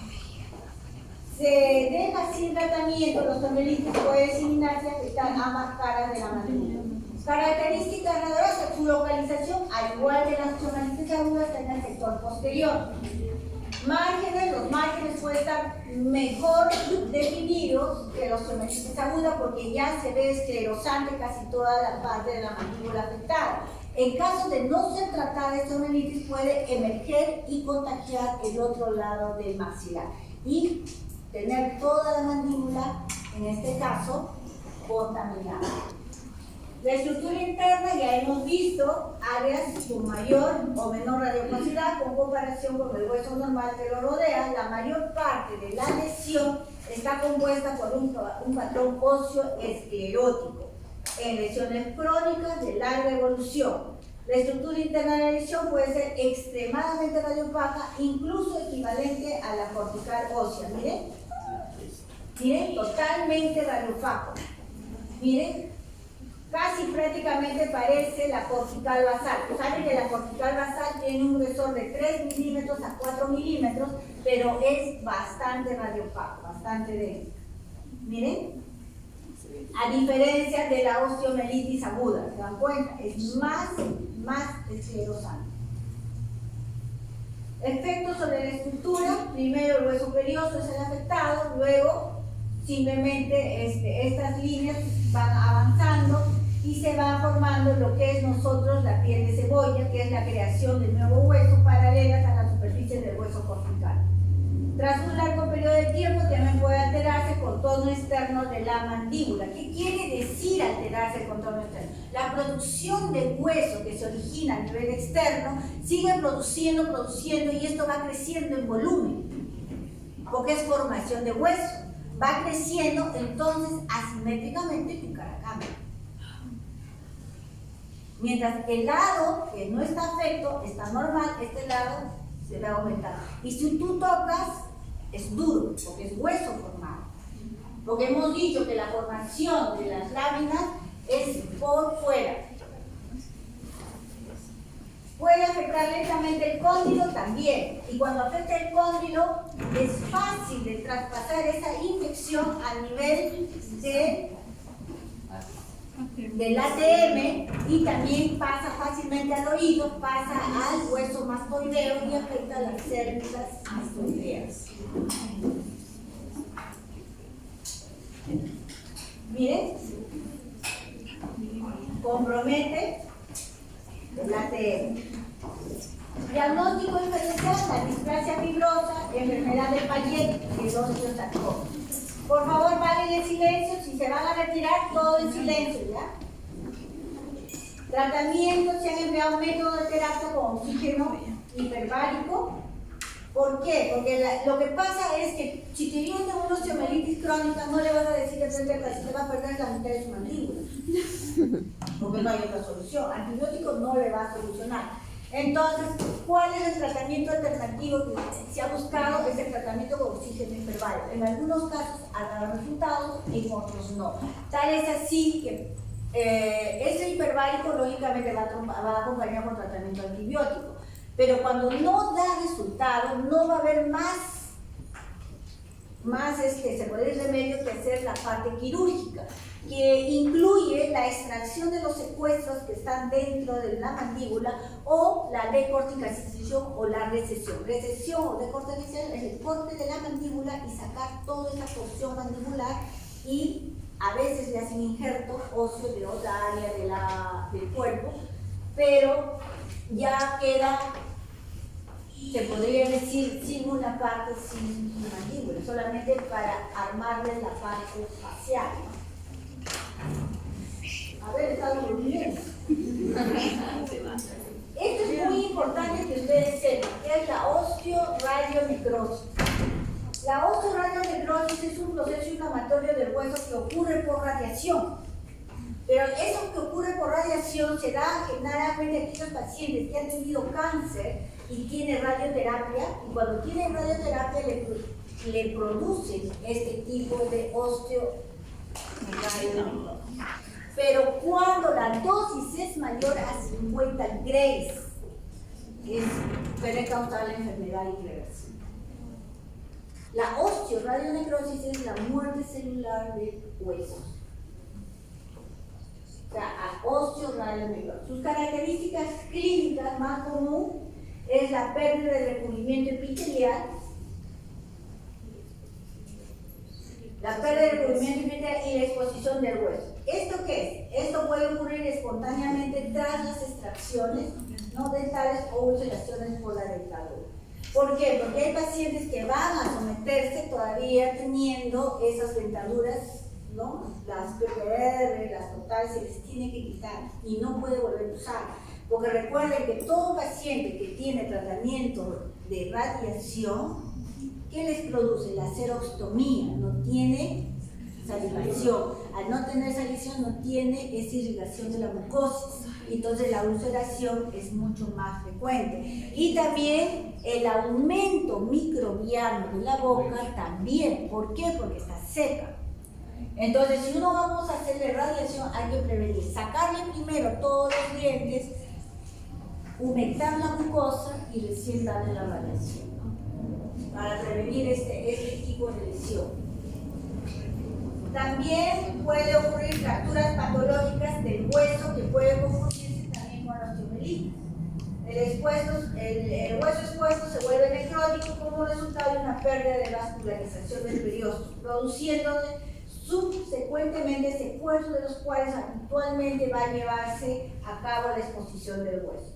Se deja sin tratamiento, la osteomielitis puede designarse y afectar ambas caras de la mandíbula. Características radiográficas, su localización, al igual que las osteomielitis agudas, está en el sector posterior. Márgenes, los márgenes pueden estar mejor definidos que los osteomielitis aguda porque ya se ve esclerosante casi toda la parte de la mandíbula afectada. En caso de no ser tratada, esta osteomielitis puede emerger y contagiar el otro lado del maxilar y tener toda la mandíbula, en este caso, contaminada. La estructura interna ya hemos visto áreas con mayor o menor radioactividad con comparación con el hueso normal que lo rodea. La mayor parte de la lesión está compuesta por un patrón óseo esclerótico en lesiones crónicas de larga evolución. La estructura interna de la lesión puede ser extremadamente radiopaca, incluso equivalente a la cortical ósea. Miren, totalmente radiopaco. Miren, casi prácticamente parece la cortical basal. Saben que la cortical basal tiene un grosor de 3 milímetros a 4 milímetros, pero es bastante radiopaco, bastante denso. Miren, a diferencia de la osteomielitis aguda, ¿se dan cuenta? Es más esclerosante. Efectos sobre la estructura: primero el hueso perioso es el afectado, luego simplemente estas líneas van avanzando y se va formando lo que es nosotros la piel de cebolla, que es la creación de nuevo hueso paralelas a la superficie del hueso cortical. Tras un largo periodo de tiempo también puede alterarse el contorno externo de la mandíbula. ¿Qué quiere decir alterarse el contorno externo? La producción de hueso que se origina a nivel externo sigue produciendo y esto va creciendo en volumen, porque es formación de hueso. Va creciendo entonces asimétricamente tu cara cambia. Mientras el lado que no está afecto está normal, este lado se va a aumentar. Y si tú tocas, es duro, porque es hueso formado. Porque hemos dicho que la formación de las láminas es por fuera. Puede afectar lentamente el cóndilo también. Y cuando afecta el cóndilo, es fácil de traspasar esa infección a nivel del ATM y también pasa fácilmente al oído, pasa al hueso mastoideo y afecta a las células mastoideas. Miren, compromete el ATM. Diagnóstico diferencial: la displasia fibrosa, enfermedad de Payet y el osteosarcoma. Por favor, paren en silencio. Si se van a retirar, todo en silencio, ¿ya? Tratamiento: se han empleado métodos de terapia con oxígeno hiperbárico. ¿Por qué? Porque lo que pasa es que si te viene una osteomielitis crónica, no le vas a decir que frente al paciente va a perder la mitad de su mandíbula. Porque no hay otra solución. Antibiótico no le va a solucionar. Entonces, ¿cuál es el tratamiento alternativo que se ha buscado? Es el tratamiento con oxígeno hiperbárico. En algunos casos ha dado resultados, en otros no. Tal es así que ese hiperbárico lógicamente va a acompañar con tratamiento antibiótico. Pero cuando no da resultado, no va a haber más se puede ir remedio que hacer la parte quirúrgica, que incluye la extracción de los secuestros que están dentro de la mandíbula o la decorticación o la recesión. Recesión o decorticación es el corte de la mandíbula y sacar toda esa porción mandibular, y a veces le hacen injerto óseo de otra área del cuerpo, pero ya queda, se podría decir, sin una parte, sin mandíbula, solamente para armarle la parte facial. A ver, está bien. Esto es muy importante que ustedes sepan, que es la osteoradionecrosis. La osteoradionecrosis es un proceso inflamatorio del hueso que ocurre por radiación. Pero eso que ocurre por radiación se da generalmente en aquellos pacientes que han tenido cáncer y tienen radioterapia, y cuando tienen radioterapia le producen este tipo de osteoradionecrosis. Pero cuando la dosis es mayor a 50 Grays, puede causar la enfermedad irreversible. La osteoradionecrosis es la muerte celular de huesos. O sea, osteoradionecrosis. Sus características clínicas más comunes es la pérdida de recubrimiento epitelial, la pérdida de recubrimiento epitelial y la exposición del hueso. ¿Esto qué es? Esto puede ocurrir espontáneamente tras las extracciones no dentales o ulceraciones por la dentadura. ¿Por qué? Porque hay pacientes que van a someterse todavía teniendo esas dentaduras, ¿no? Las PPR, las totales, se les tiene que quitar y no puede volver a usar. Porque recuerden que todo paciente que tiene tratamiento de radiación, ¿qué les produce? La xerostomía, no tiene salivación. Al no tener salivación no tiene esa irrigación de la mucosis, entonces la ulceración es mucho más frecuente. Y también el aumento microbiano de la boca también. ¿Por qué? Porque está seca. Entonces, si uno vamos a hacerle radiación, hay que prevenir, sacarle primero todos los dientes, humectar la mucosa y recién darle la radiación, ¿no? Para prevenir este tipo de lesión. También puede ocurrir fracturas patológicas del hueso que pueden confundirse también con la osteomielitis. El hueso expuesto se vuelve necrótico como resultado de una pérdida de vascularización del periósteo, produciendo subsecuentemente secuestros de los cuales habitualmente va a llevarse a cabo la exposición del hueso.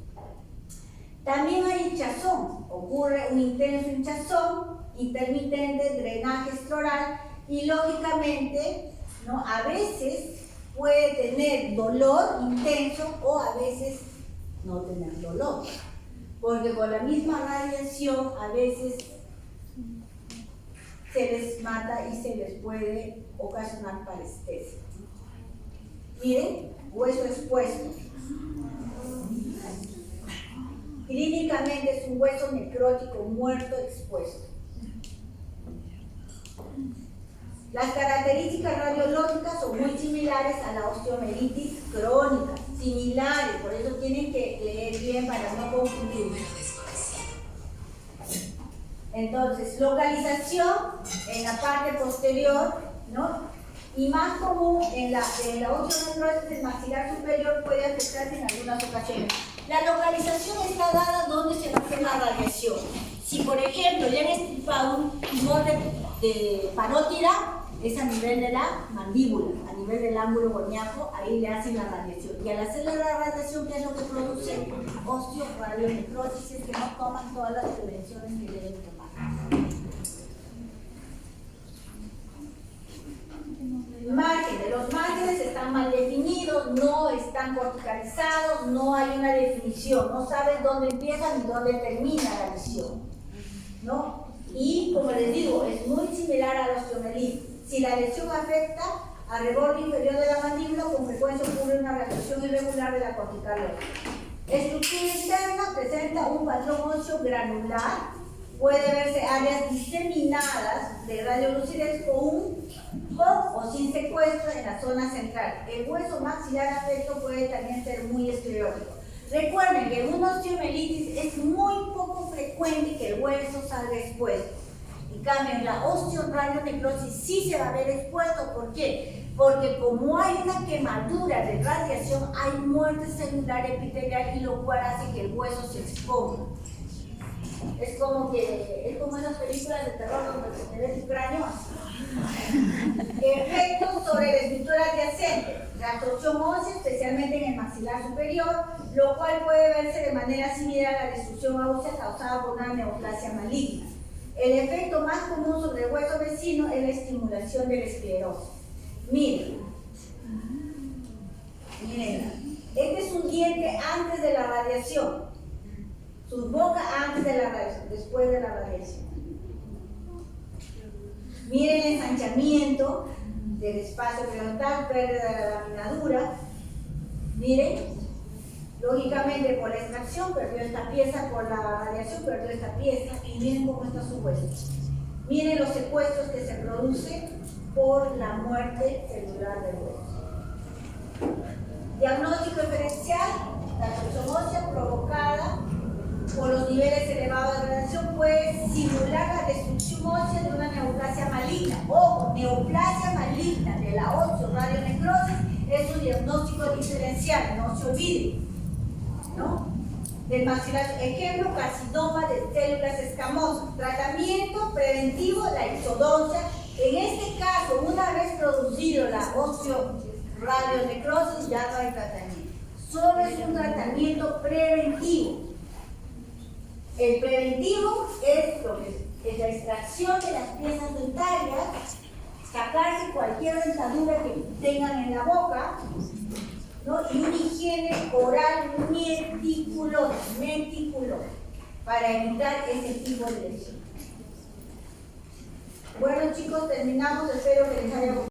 También hay hinchazón, ocurre un intenso hinchazón, intermitente, drenaje escleral, y lógicamente, ¿no? A veces puede tener dolor intenso o a veces no tener dolor, porque con la misma radiación a veces se les mata y se les puede ocasionar parestesia. Miren, hueso expuesto. Clínicamente es un hueso necrótico muerto expuesto. Las características radiológicas son muy similares a la osteomielitis crónica, similares, por eso tienen que leer bien para no confundirse. Entonces, localización en la parte posterior, ¿no? Y más común en la osteonecrosis del maxilar superior puede afectarse en algunas ocasiones. La localización está dada donde se va a hacer la radiación. Si, por ejemplo, le han extirpado un tumor de parótida, es a nivel de la mandíbula, a nivel del ángulo córneo, ahí le hacen la radiación. Y al hacerle la radiación, ¿qué es lo que produce? Osteoradionecrosis, es que no toman todas las prevenciones que deben tomar. Márgenes. Los márgenes están mal definidos, no están corticalizados, no hay una definición, no saben dónde empieza ni dónde termina la lesión, ¿no? Y como les digo, es muy similar a la osteomielitis. Si la lesión afecta al reborde inferior de la mandíbula, con frecuencia ocurre una reacción irregular de la cortical. Estructura interna presenta un patrón óseo granular. Puede verse áreas diseminadas de radiolucidez con o sin secuestro en la zona central. El hueso maxilar afecto puede también ser muy esclerótico. Recuerden que en una osteomielitis es muy poco frecuente que el hueso salga expuesto. En cambio, en la osteoradionecrosis sí se va a ver expuesto. ¿Por qué? Porque como hay una quemadura de radiación, hay muerte celular epitelial y lo cual hace que el hueso se exponga. Es como esas películas de terror donde se te ve tu cráneo así. Efectos sobre la estructura adyacente. La absorción ósea, especialmente en el maxilar superior, lo cual puede verse de manera similar a la destrucción ósea causada por una neoplasia maligna. El efecto más común sobre el hueso vecino es la estimulación de la esclerosis. Miren, este es un diente antes de la radiación, su boca antes de la radiación, después de la radiación. Miren el ensanchamiento del espacio periodontal, pérdida de la laminadura. Miren, lógicamente por la extracción perdió esta pieza, por la radiación perdió esta pieza, y miren cómo está su hueso. Miren los secuestros que se producen por la muerte celular del hueso. Diagnóstico diferencial, la absorción ósea provocada por los niveles elevados de radiación puede simular la destrucción ósea de una neoplasia maligna. Ojo, neoplasia maligna de la osteoradionecrosis es un diagnóstico diferencial, no se olviden, ¿no? Del maxilar, ejemplo, carcinoma de células escamosas. Tratamiento preventivo, la exodoncia. En este caso, una vez producido la osteoradionecrosis, ya no hay tratamiento. Solo es un tratamiento preventivo. El preventivo es lo que es la extracción de las piezas dentarias, sacarse cualquier dentadura que tengan en la boca, ¿no? Y una higiene oral meticulosa, para evitar ese tipo de lesión. Bueno chicos, terminamos, espero que les haya gustado.